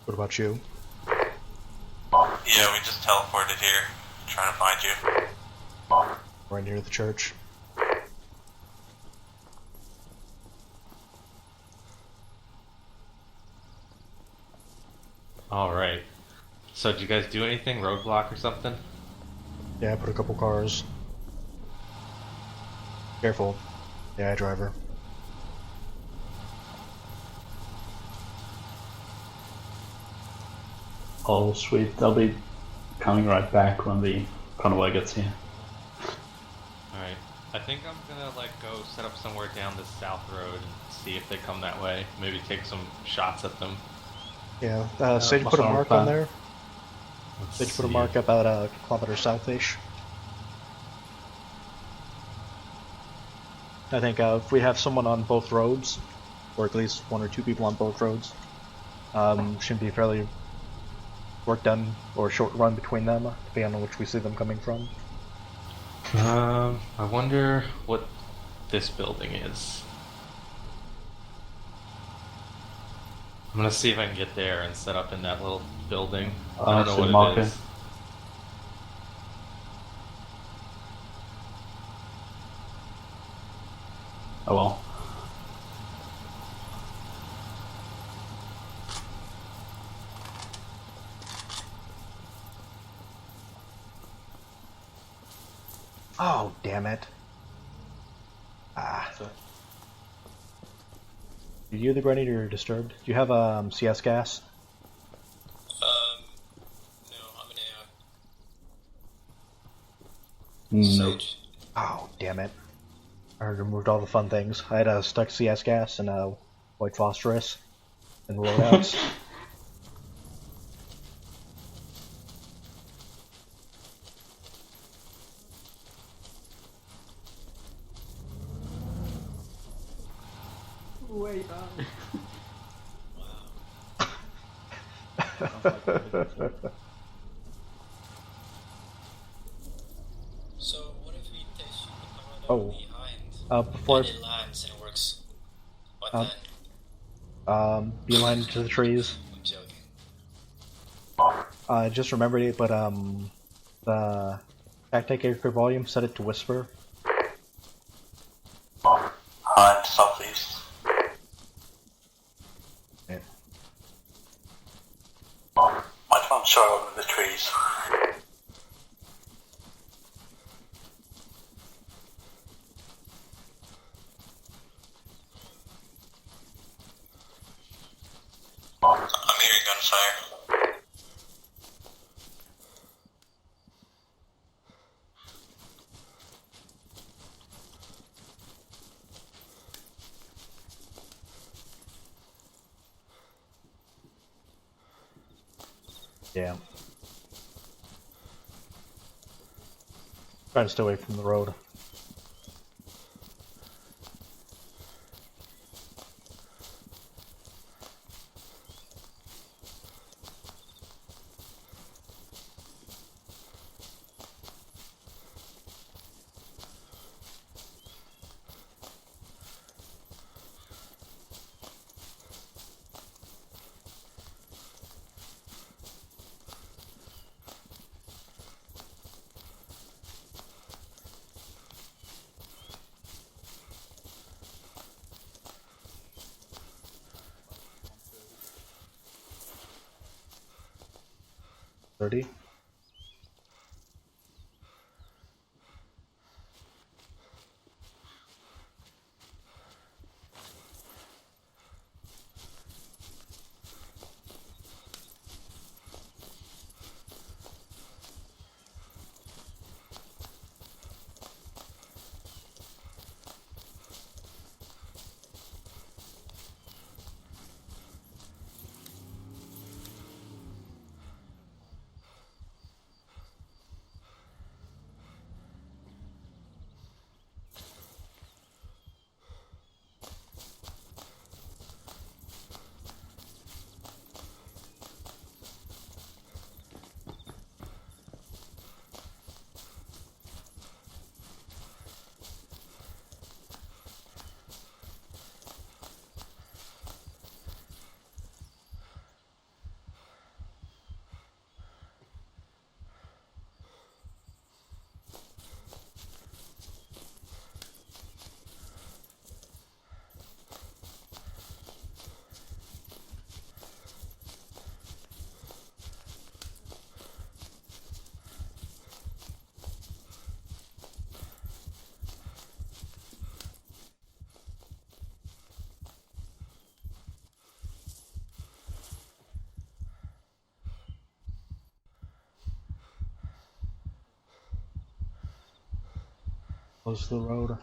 What about you? Yeah, we just teleported here, trying to find you. Right near the church. Alright. So did you guys do anything? Roadblock or something? Yeah, I put a couple cars. Careful. Yeah, driver. Oh, sweet. They'll be coming right back when the convoy gets here. Alright. I think I'm gonna go set up somewhere down this south road and see if they come that way. Maybe take some shots at them. Yeah, Sage put a mark on there. Sage put a mark about a kilometer south-ish. I think if we have someone on both roads, or at least one or two people on both roads, shouldn't be fairly work done or short run between them, depending on which we see them coming from. I wonder what this building is. I'm gonna see if I can get there and set up in that little building. I don't know what it is. Oh well. Oh, damn it. Ah. Are you the Grenadier disturbed? Do you have CS gas? No, I'm an AI. No. Oh, damn it. I removed all the fun things. I had a stuck CS gas and a white phosphorus and loadouts. Way down. So what if we take superpower Oh. behind? Before and it lands and it works. What beeline to the trees. I'm joking. I just remembered it, but the tactic acre volume set it to whisper. Southeast. Yeah. My phone's short over the trees. I'm hearing gunfire. Yeah. Trying to stay away from the road. $30. Close to the road.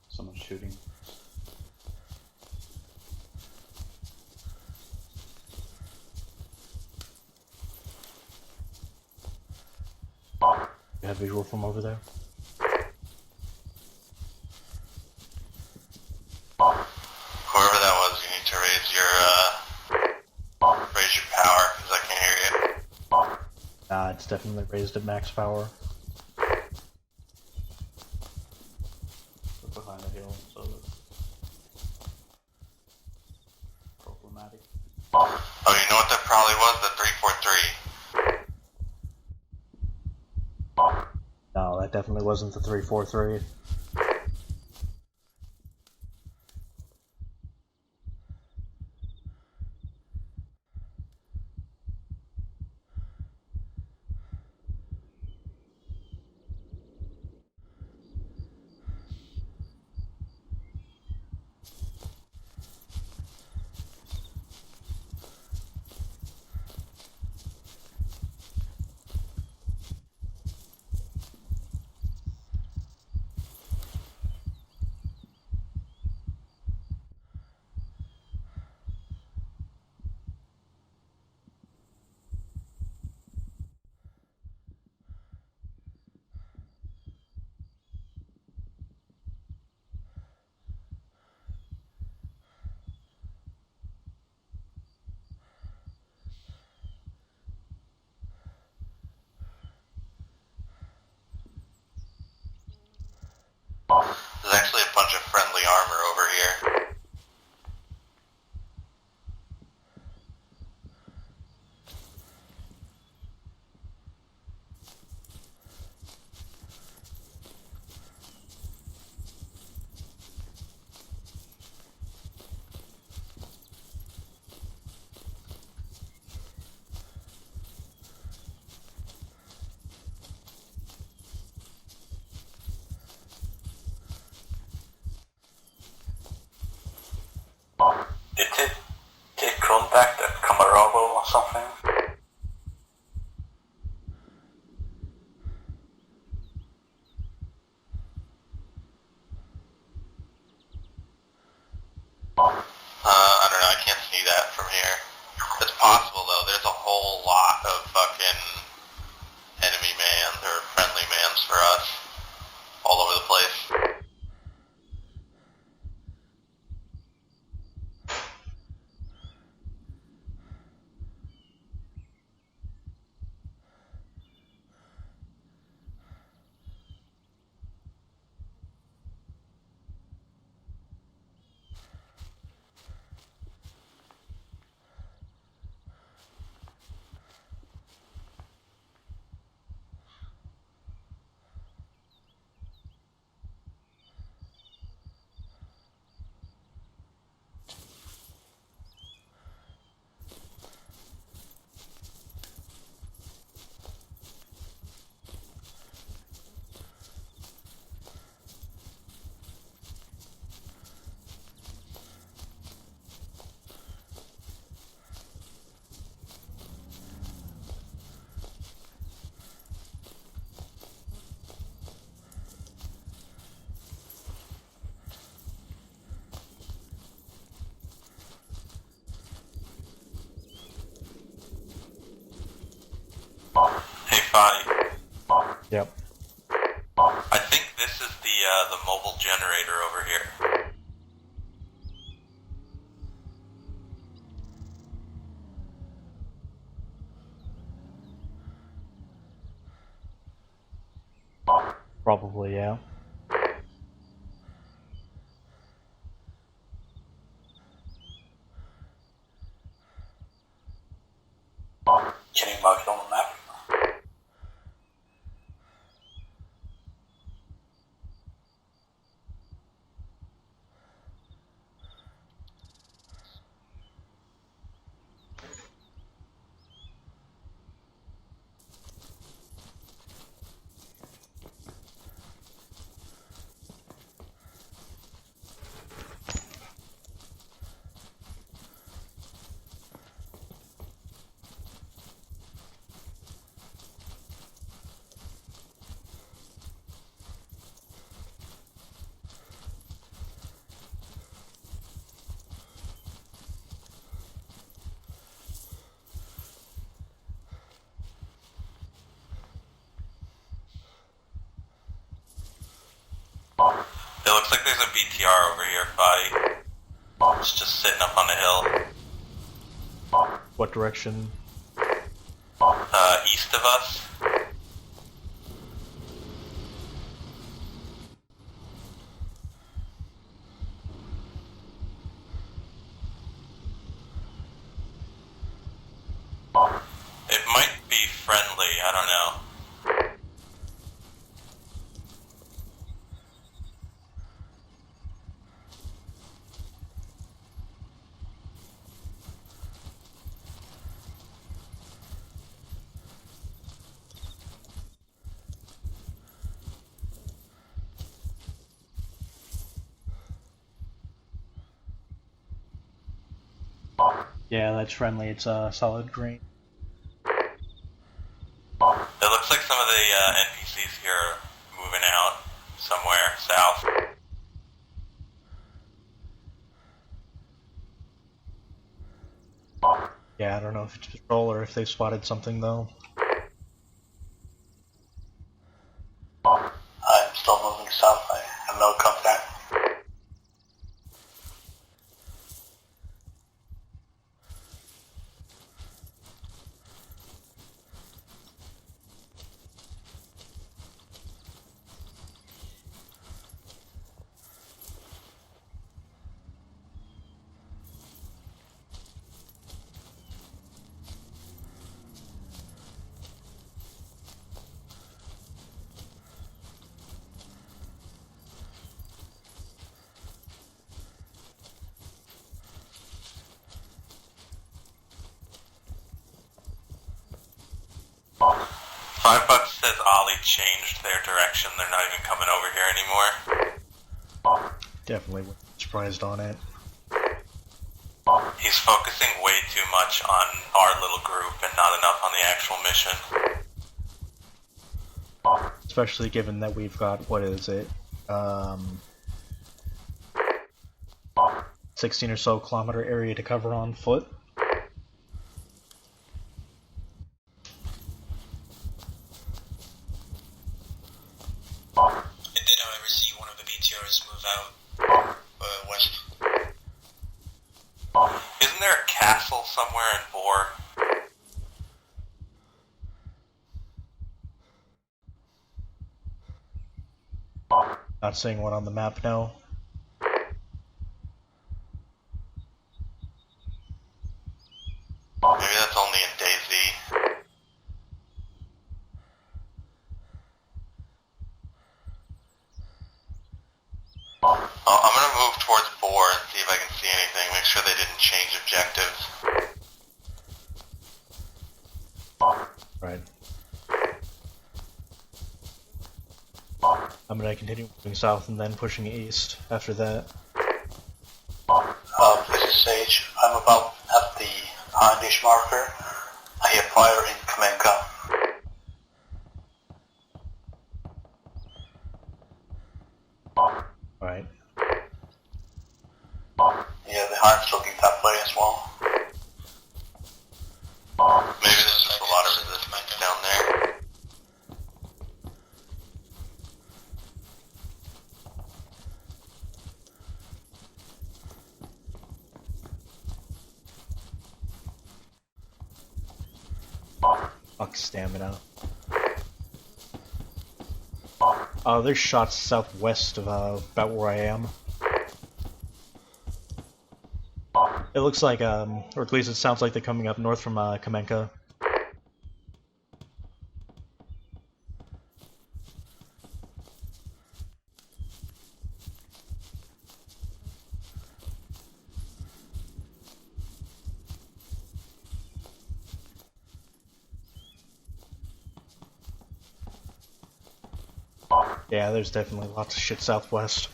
Someone's shooting. You have visual from over there? Whoever that was, you need to raise your power, because I can't hear you. Nah, it's definitely raised at max power. hill, so that's problematic. Oh, you know what that probably was? The 343. No, that definitely wasn't the 343. There's actually a bunch of friendly armor over here. Did they take contact at Camaravo or something? I don't know, I can't see that from here. It's possible though, there's a whole lot of fucking enemy mans or friendly mans for us all over the place. Hey, Fadi. Yep. I think this is the mobile generator over here. Probably, yeah. Can you mark it on the map? It looks like there's a BTR over here, Fadi. It's just sitting up on the hill. What direction? East of us. It might be friendly, I don't know. Yeah, that's friendly. It's a solid green. It looks like some of the NPCs here are moving out somewhere south. Yeah, I don't know if it's patrol or if they spotted something though. I'm still moving south. I have no contact. $5 says Ollie changed their direction. They're not even coming over here anymore. Definitely surprised on it. He's focusing way too much on our little group and not enough on the actual mission. Especially given that we've got, what is it, 16 or so kilometer area to cover on foot. I did, however, see one of the BTRs move out west. Isn't there a castle somewhere in Boar? Not seeing one on the map now. Maybe that's only in DayZ. I'm gonna move towards Boar and see if I can see anything. Make sure they didn't change objectives. Right. I'm gonna continue moving south and then pushing east after that. This is Sage. I'm about at the Handish marker. I hear fire in Kamenka. Right. Yeah, the Harn's looking that way as well. Maybe there's just a lot of resistance down there. Fuck stamina. There's shots southwest of about where I am. It looks like, or at least it sounds like they're coming up north from Kamenka. Yeah, there's definitely lots of shit southwest.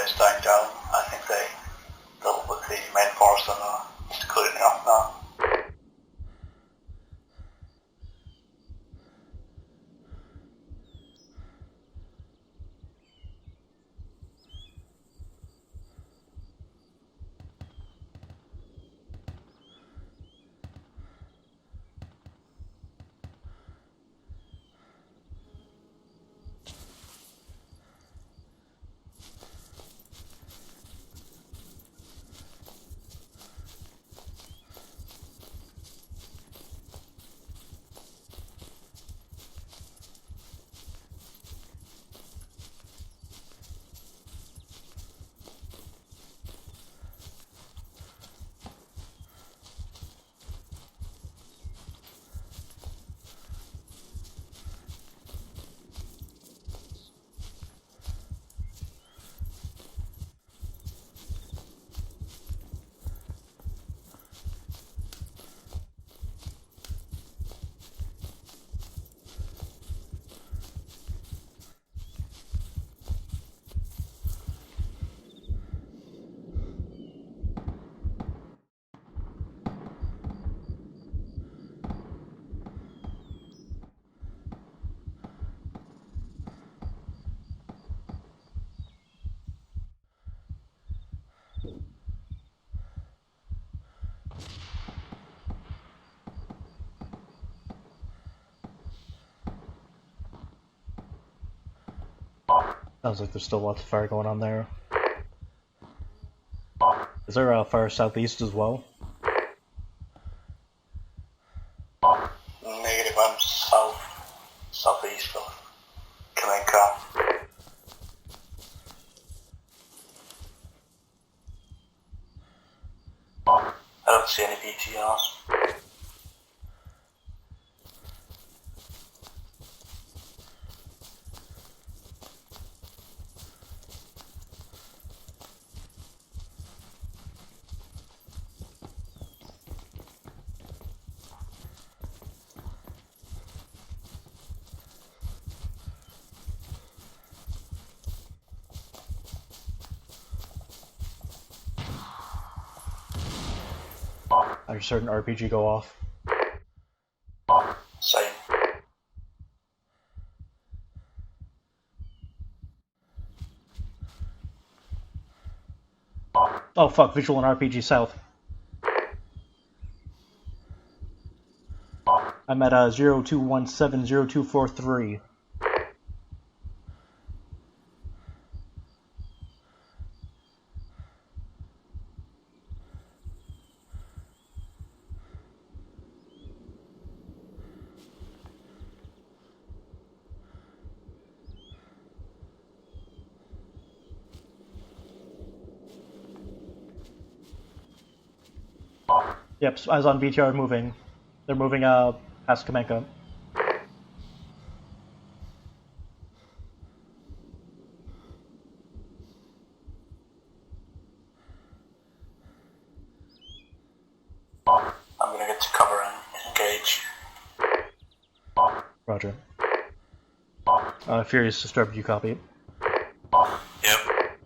base dying down. I think they dealt with the main force and just clearing it off now. Sounds like there's still lots of fire going on there. Is there a fire southeast as well? Negative, I'm southeast of Kaminka. I don't see any BTRs. I just heard an RPG go off. Same. Oh fuck, visual and RPG south. I'm at 02170243. Yep, eyes on BTR moving. They're moving past Kamenka. I'm gonna get to cover and engage. Roger. Furious disturbed, you copy? Yep.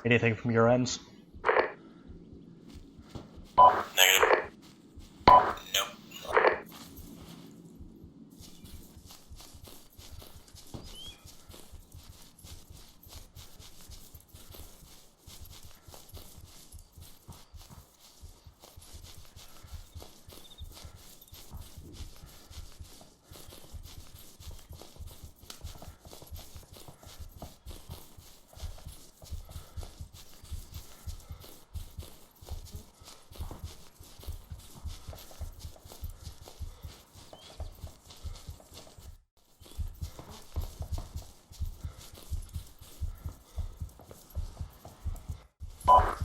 Anything from your ends? Negative. Nope.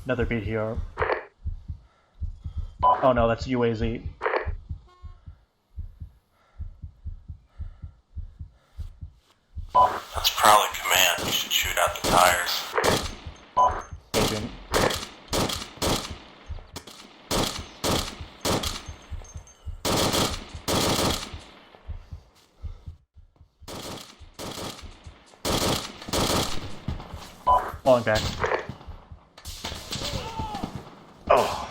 Another BTR. Oh no, that's UAZ. That's probably command. You should shoot out the tires. Agent. Falling back. Oh.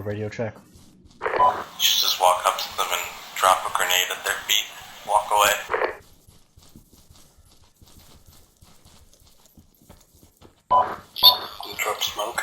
Radio check. You should just walk up to them and drop a grenade at their feet. Walk away. You drop smoke.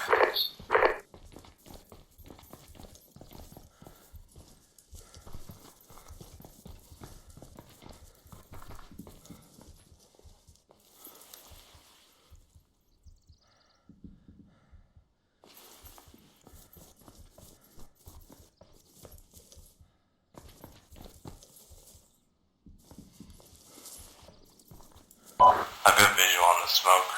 A good visual on the smoke.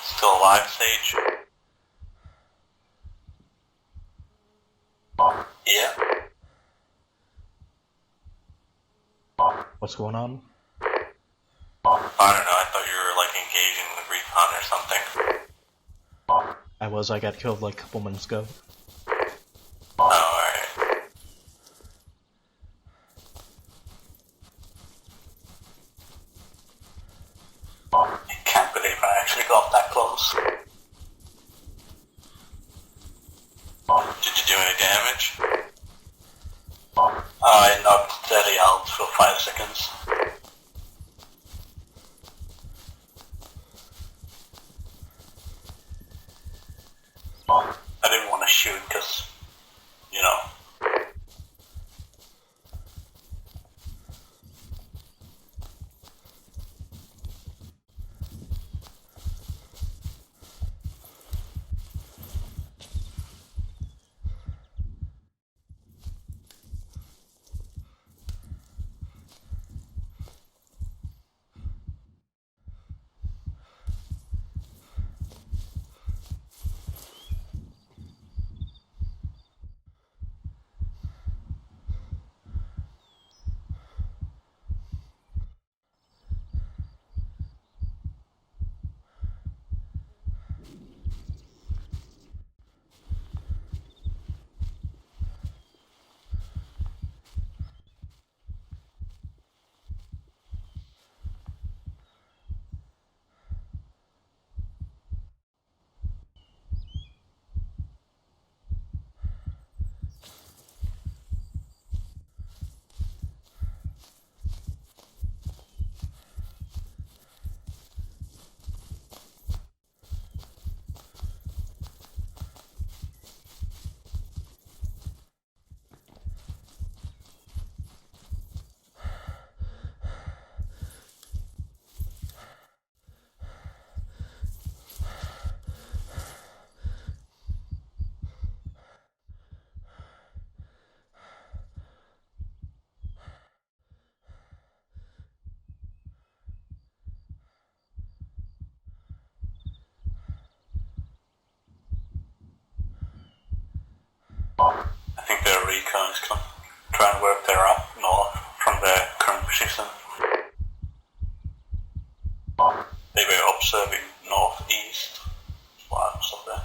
Still alive, Sage? Yeah. What's going on? I don't know, I thought you were, like, engaging with recon or something. I got killed like a couple minutes ago. Oh, alright. I can't believe I actually got that close. Did you do any damage? I knocked Daddy out for 5 seconds. I didn't want to shoot because, you know. I think their recon is trying to work their up north from their current position. They were observing northeast while I was up there.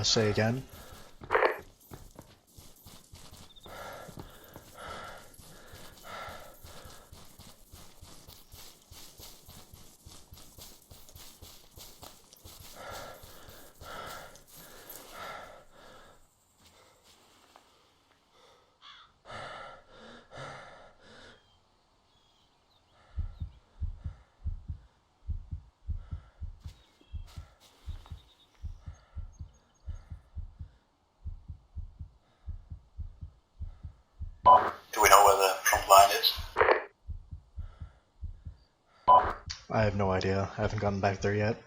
Say again. line is? I have no idea. I haven't gotten back there yet.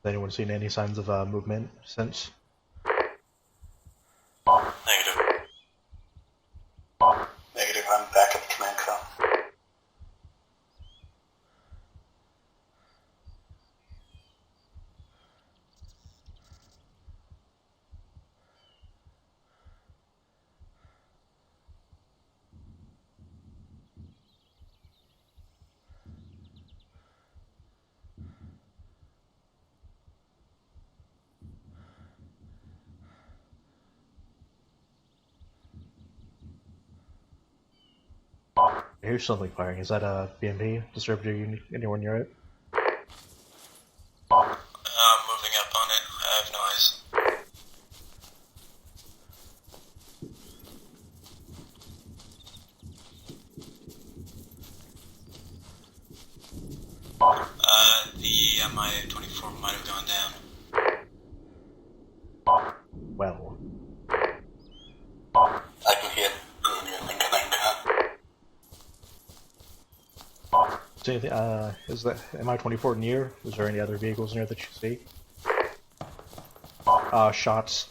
Has anyone seen any signs of movement since? Negative. Negative, I'm back at the command cell. Here's something firing. Is that a BMP distributor anywhere near it? Moving up on it. I have no eyes. The Mi-24 might have gone down. Well. I can hear the command cell. Is anything, is that Mi-24 near? Is there any other vehicles near that you see? Shots.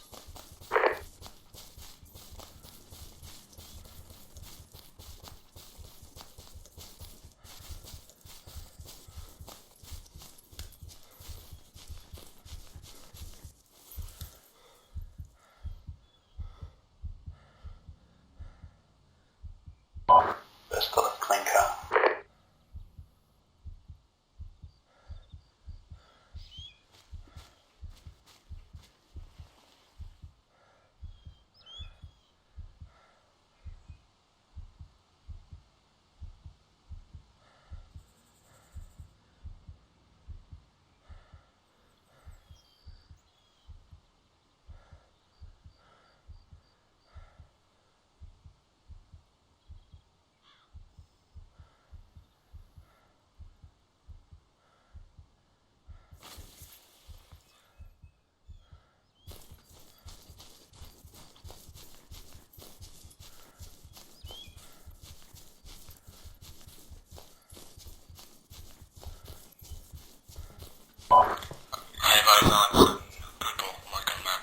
on some people marking the map.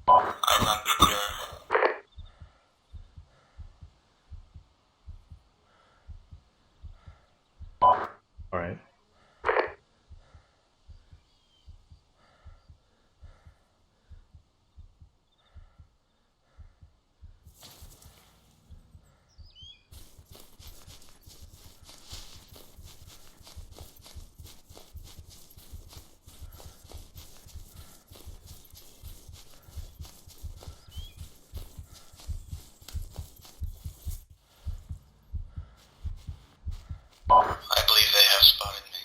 Eyes on BTR. Alright. I believe they have spotted me.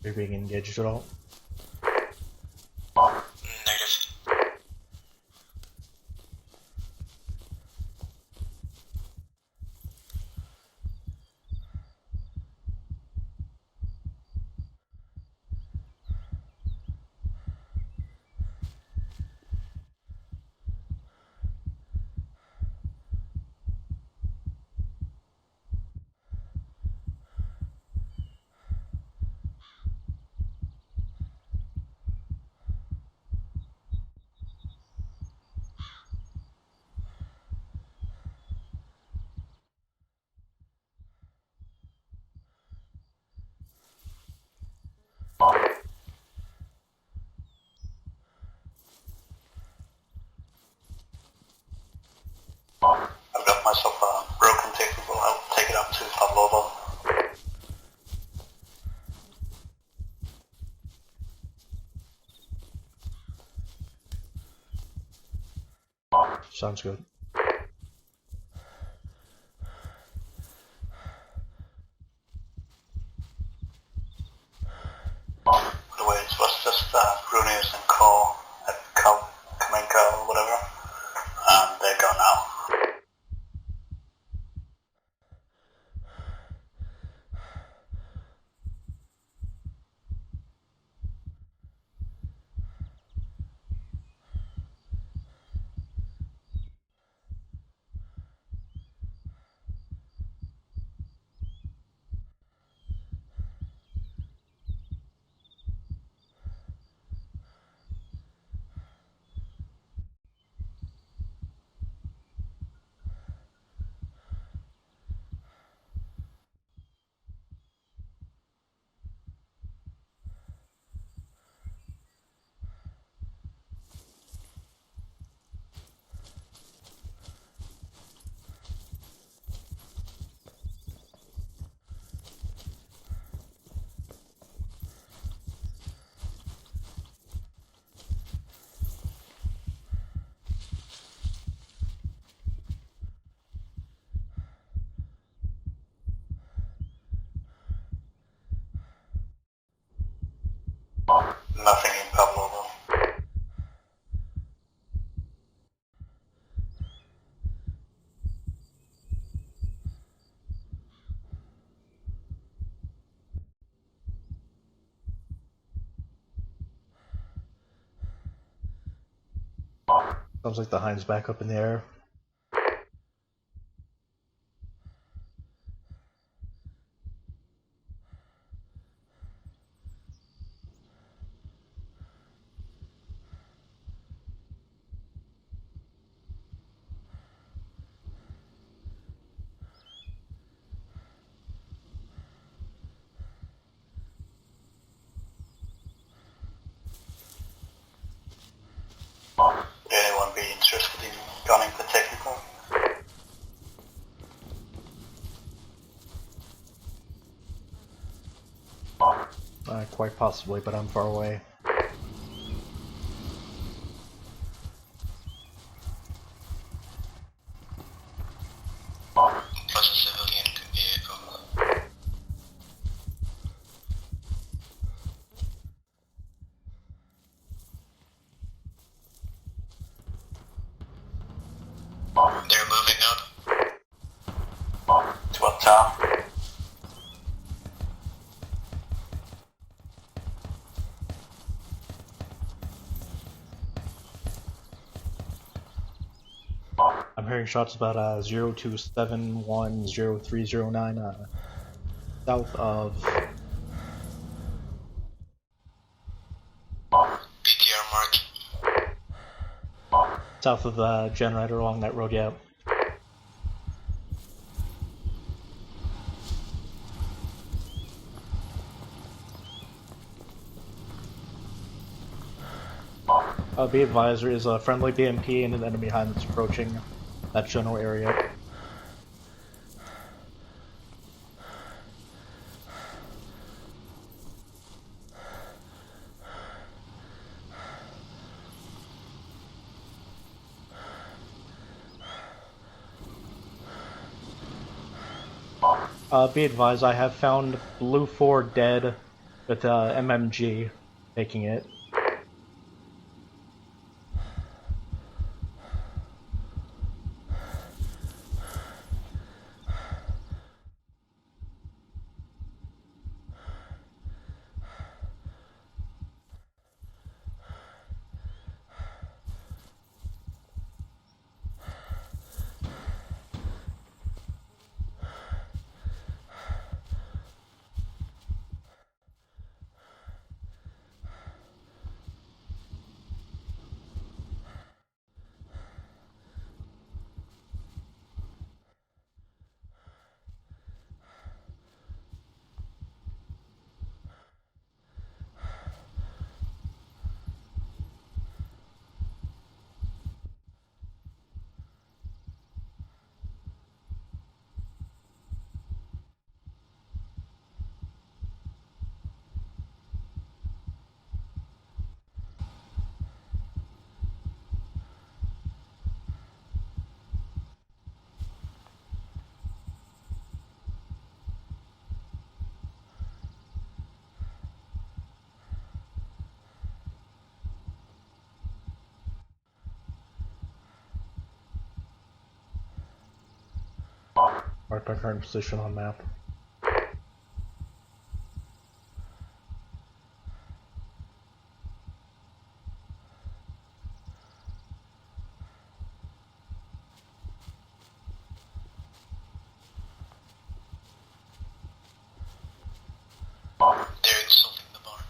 Are you being engaged at all? Negative. I've got myself a broken technical. I'll take it up to Pavlova. Sounds good. By the way, it was just Brunius and Cole at Kamenka or whatever. They're gone now. Nothing in Pavlova. Sounds like the Hind's back up in the air. Would anyone be interested in gunning the technical? Quite possibly, but I'm far away. Plus a civilian vehicle. They're moving up. To up top. I'm hearing shots about 02710309 south of BTR mark. south of the generator along that road. Yeah. Be advised, there is a friendly BMP and an enemy behind that's approaching that general area. Be advised, I have found Blue 4 dead with MMG taking it. Mark my current position on map. They're insulting the barn.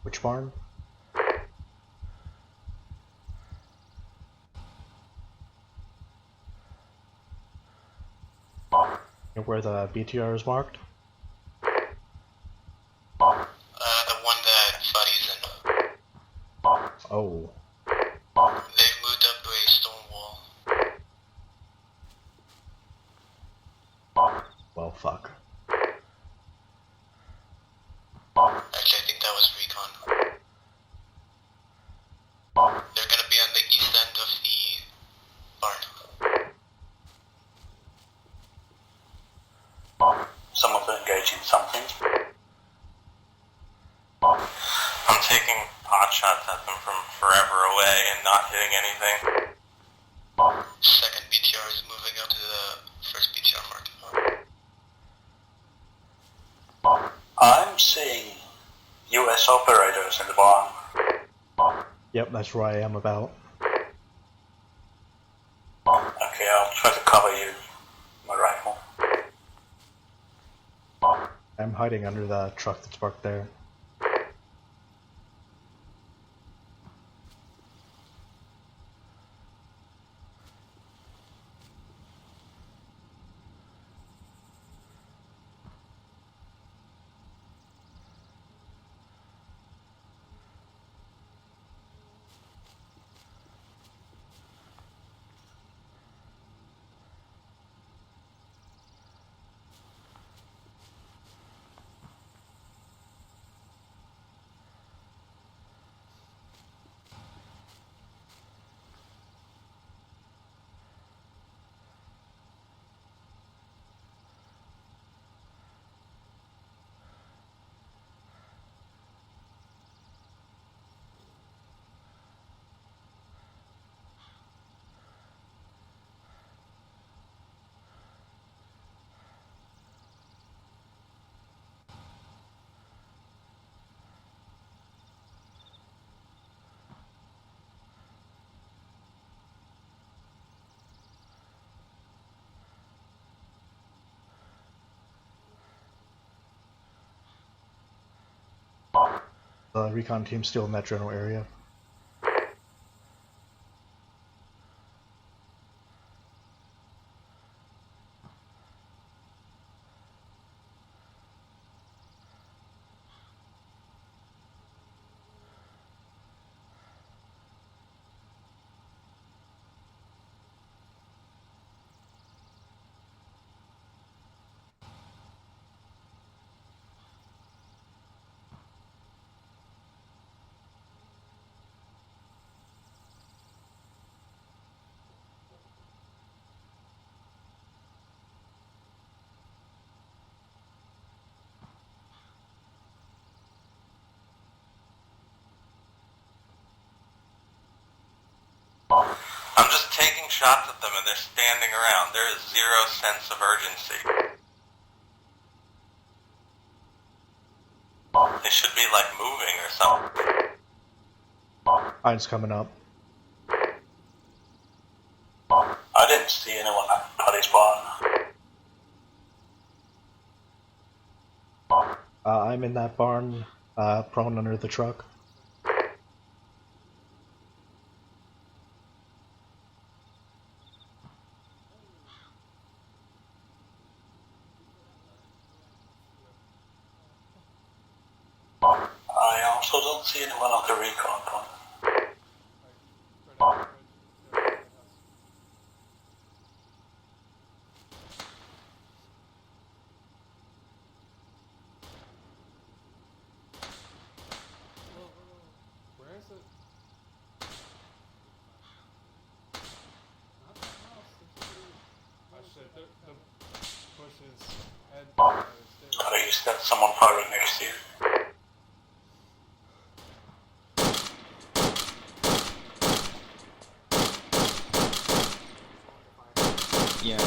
Which barn? Where the BTR is marked? The one that Buddy's in. Oh. They've moved up to a stone wall. Well, fuck. Actually, I think that was recon. They're gonna be on the east end of the barn. Someone's engaging something. I'm taking pot shots at them from forever away and not hitting anything. Second BTR is moving up to the first BTR mark. I'm seeing US operators in the barn. Yep, that's where I am about. Okay, I'll try to cover you. My rifle. I'm hiding under the truck that's parked there. Recon team still in that general area. I'm just taking shots at them and they're standing around. There is zero sense of urgency. They should be like moving or something. Mine's coming up. I didn't see anyone at Buddy's barn. I'm in that barn, prone under the truck. I also don't see anyone on the recon point. Where is it? Not the house. Oh shit, the bushes head. Oh, you got someone firing next to you. Yeah,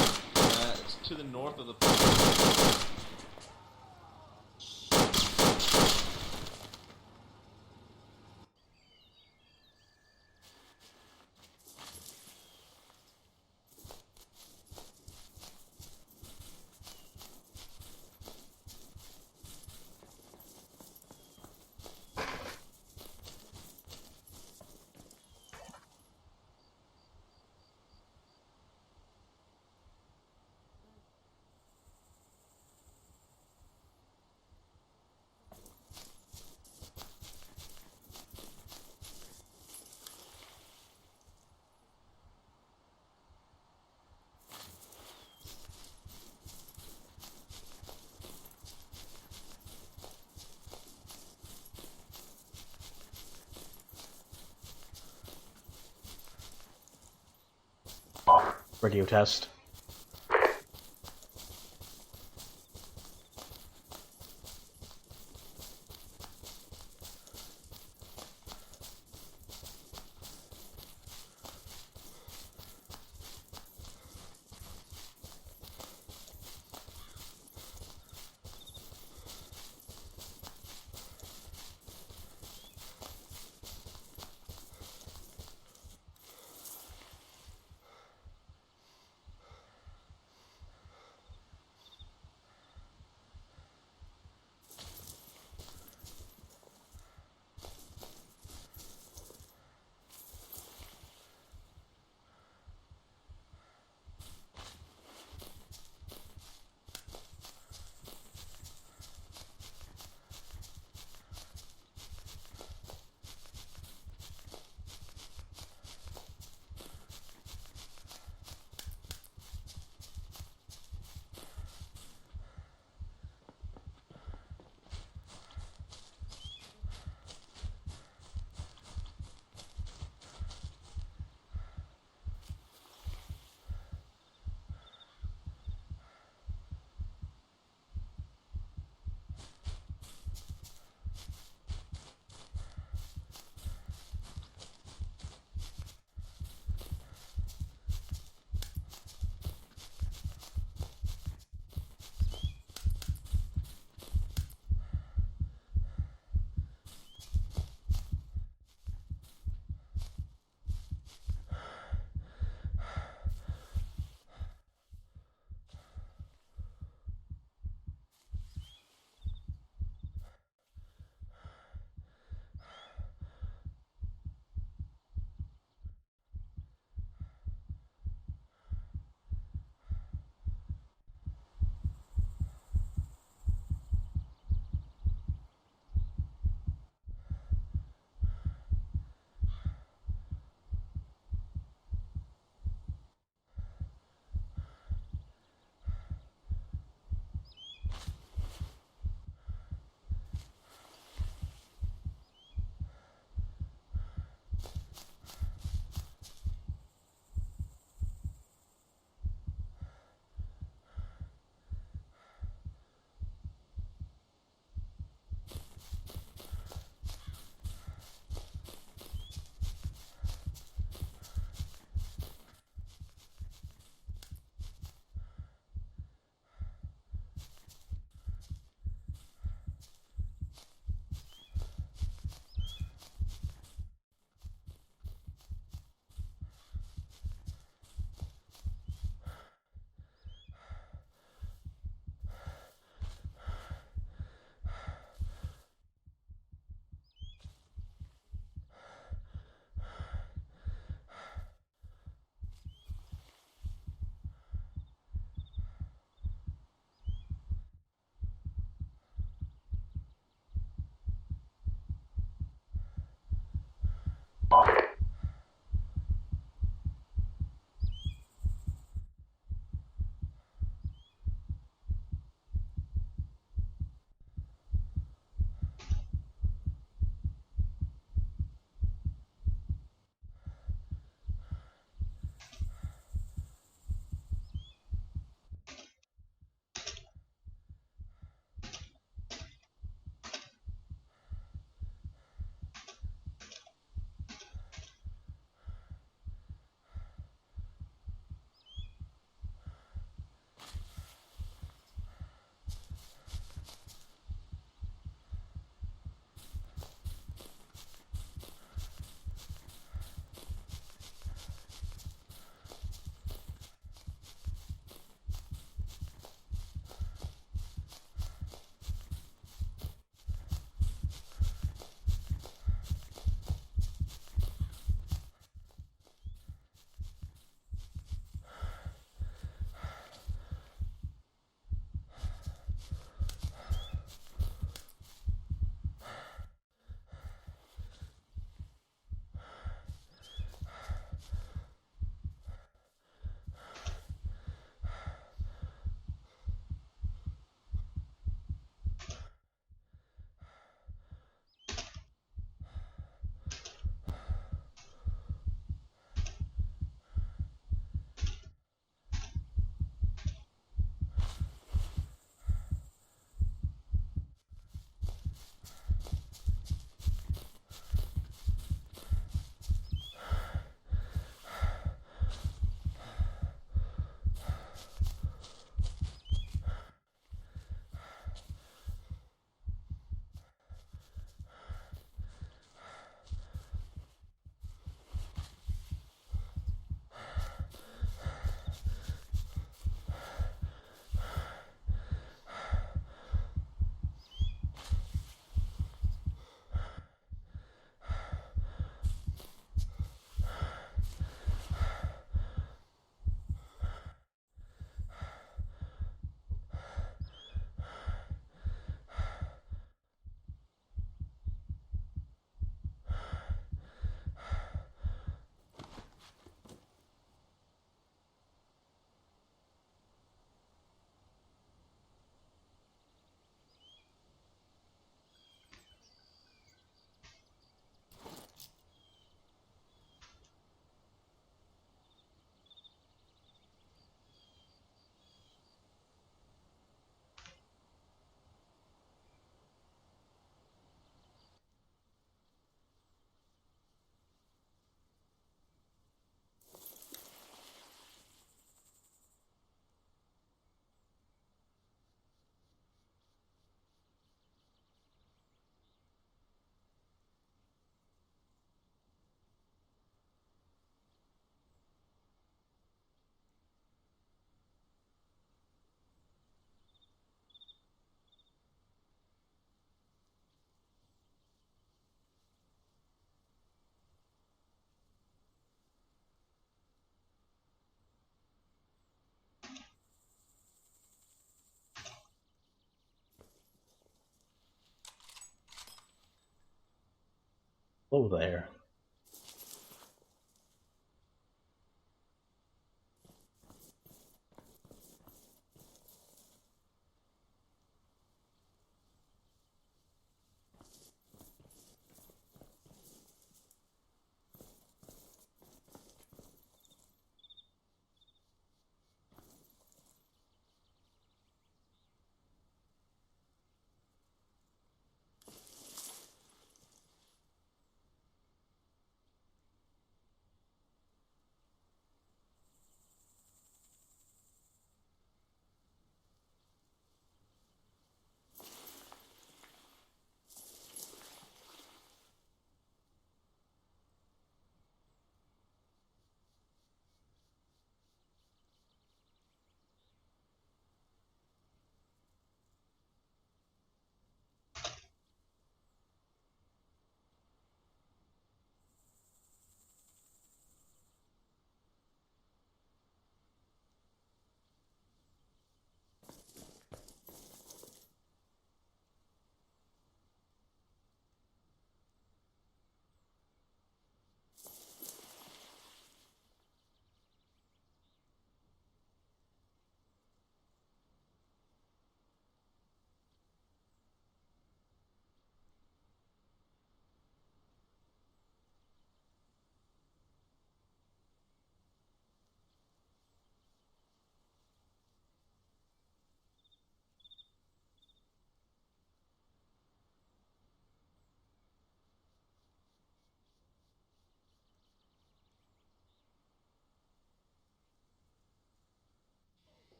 it's to the north of the. Radio test. Hello there.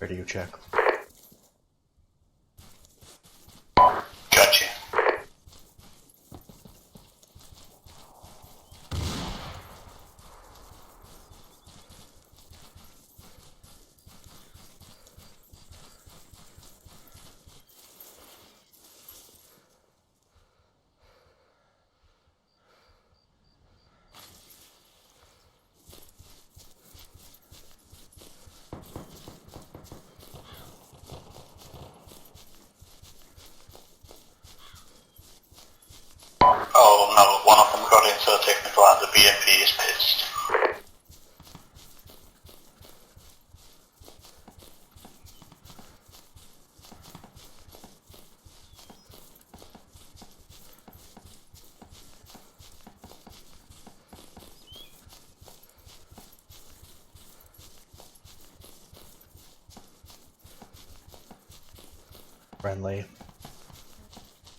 Radio check. Gotcha. Oh no, one of them got into a technical and the BMP is pissed. Friendly.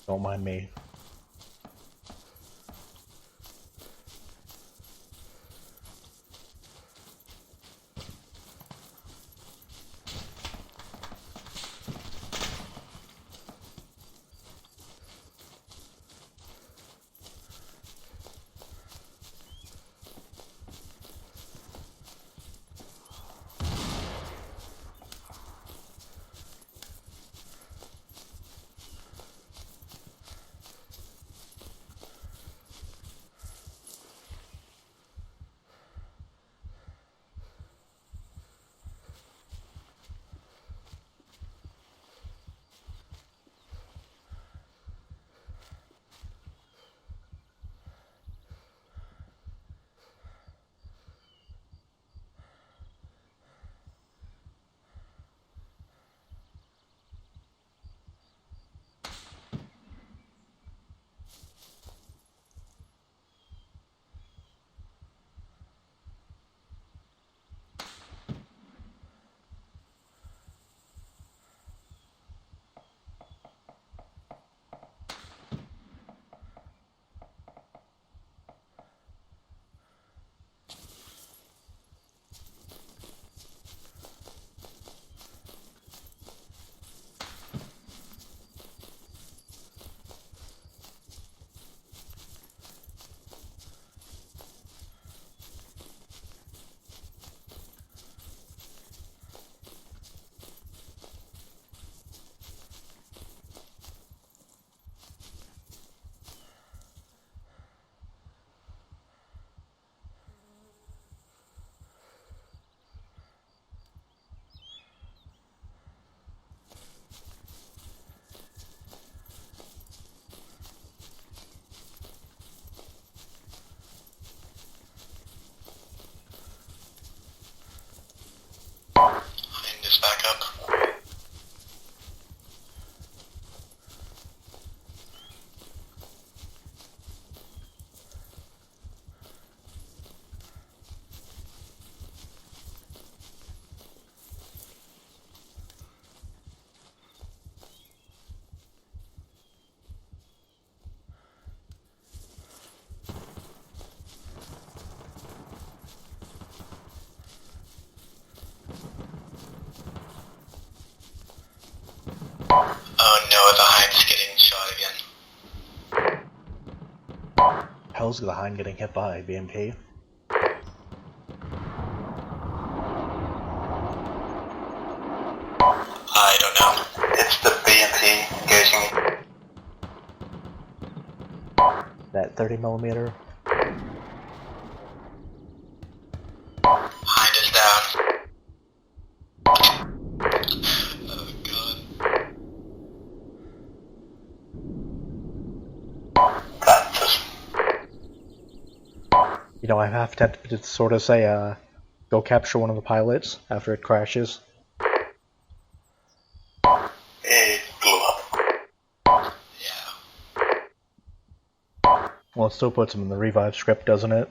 Don't mind me. This back up. Oh no, the Hind's getting shot again. How's the Hind getting hit by BMP? I don't know. It's the BMP engaging. That 30mm? Hind is down. You know, I'm half tempted to sort of say, go capture one of the pilots after it crashes. It blew up. Well, it still puts him in the revive script, doesn't it?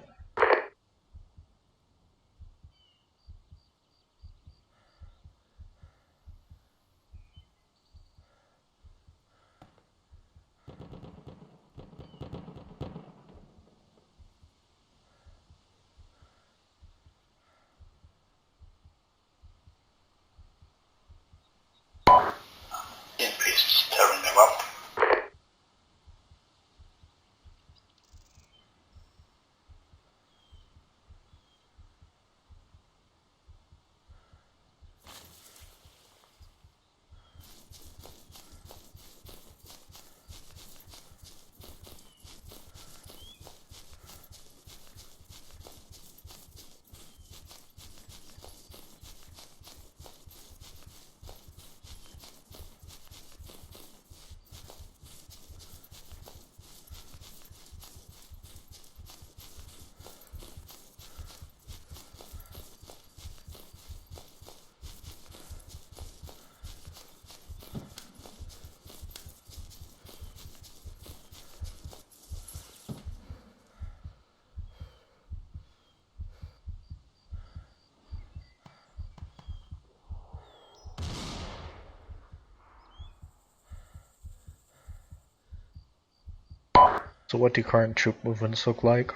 Increase tearing them up. So what do current troop movements look like?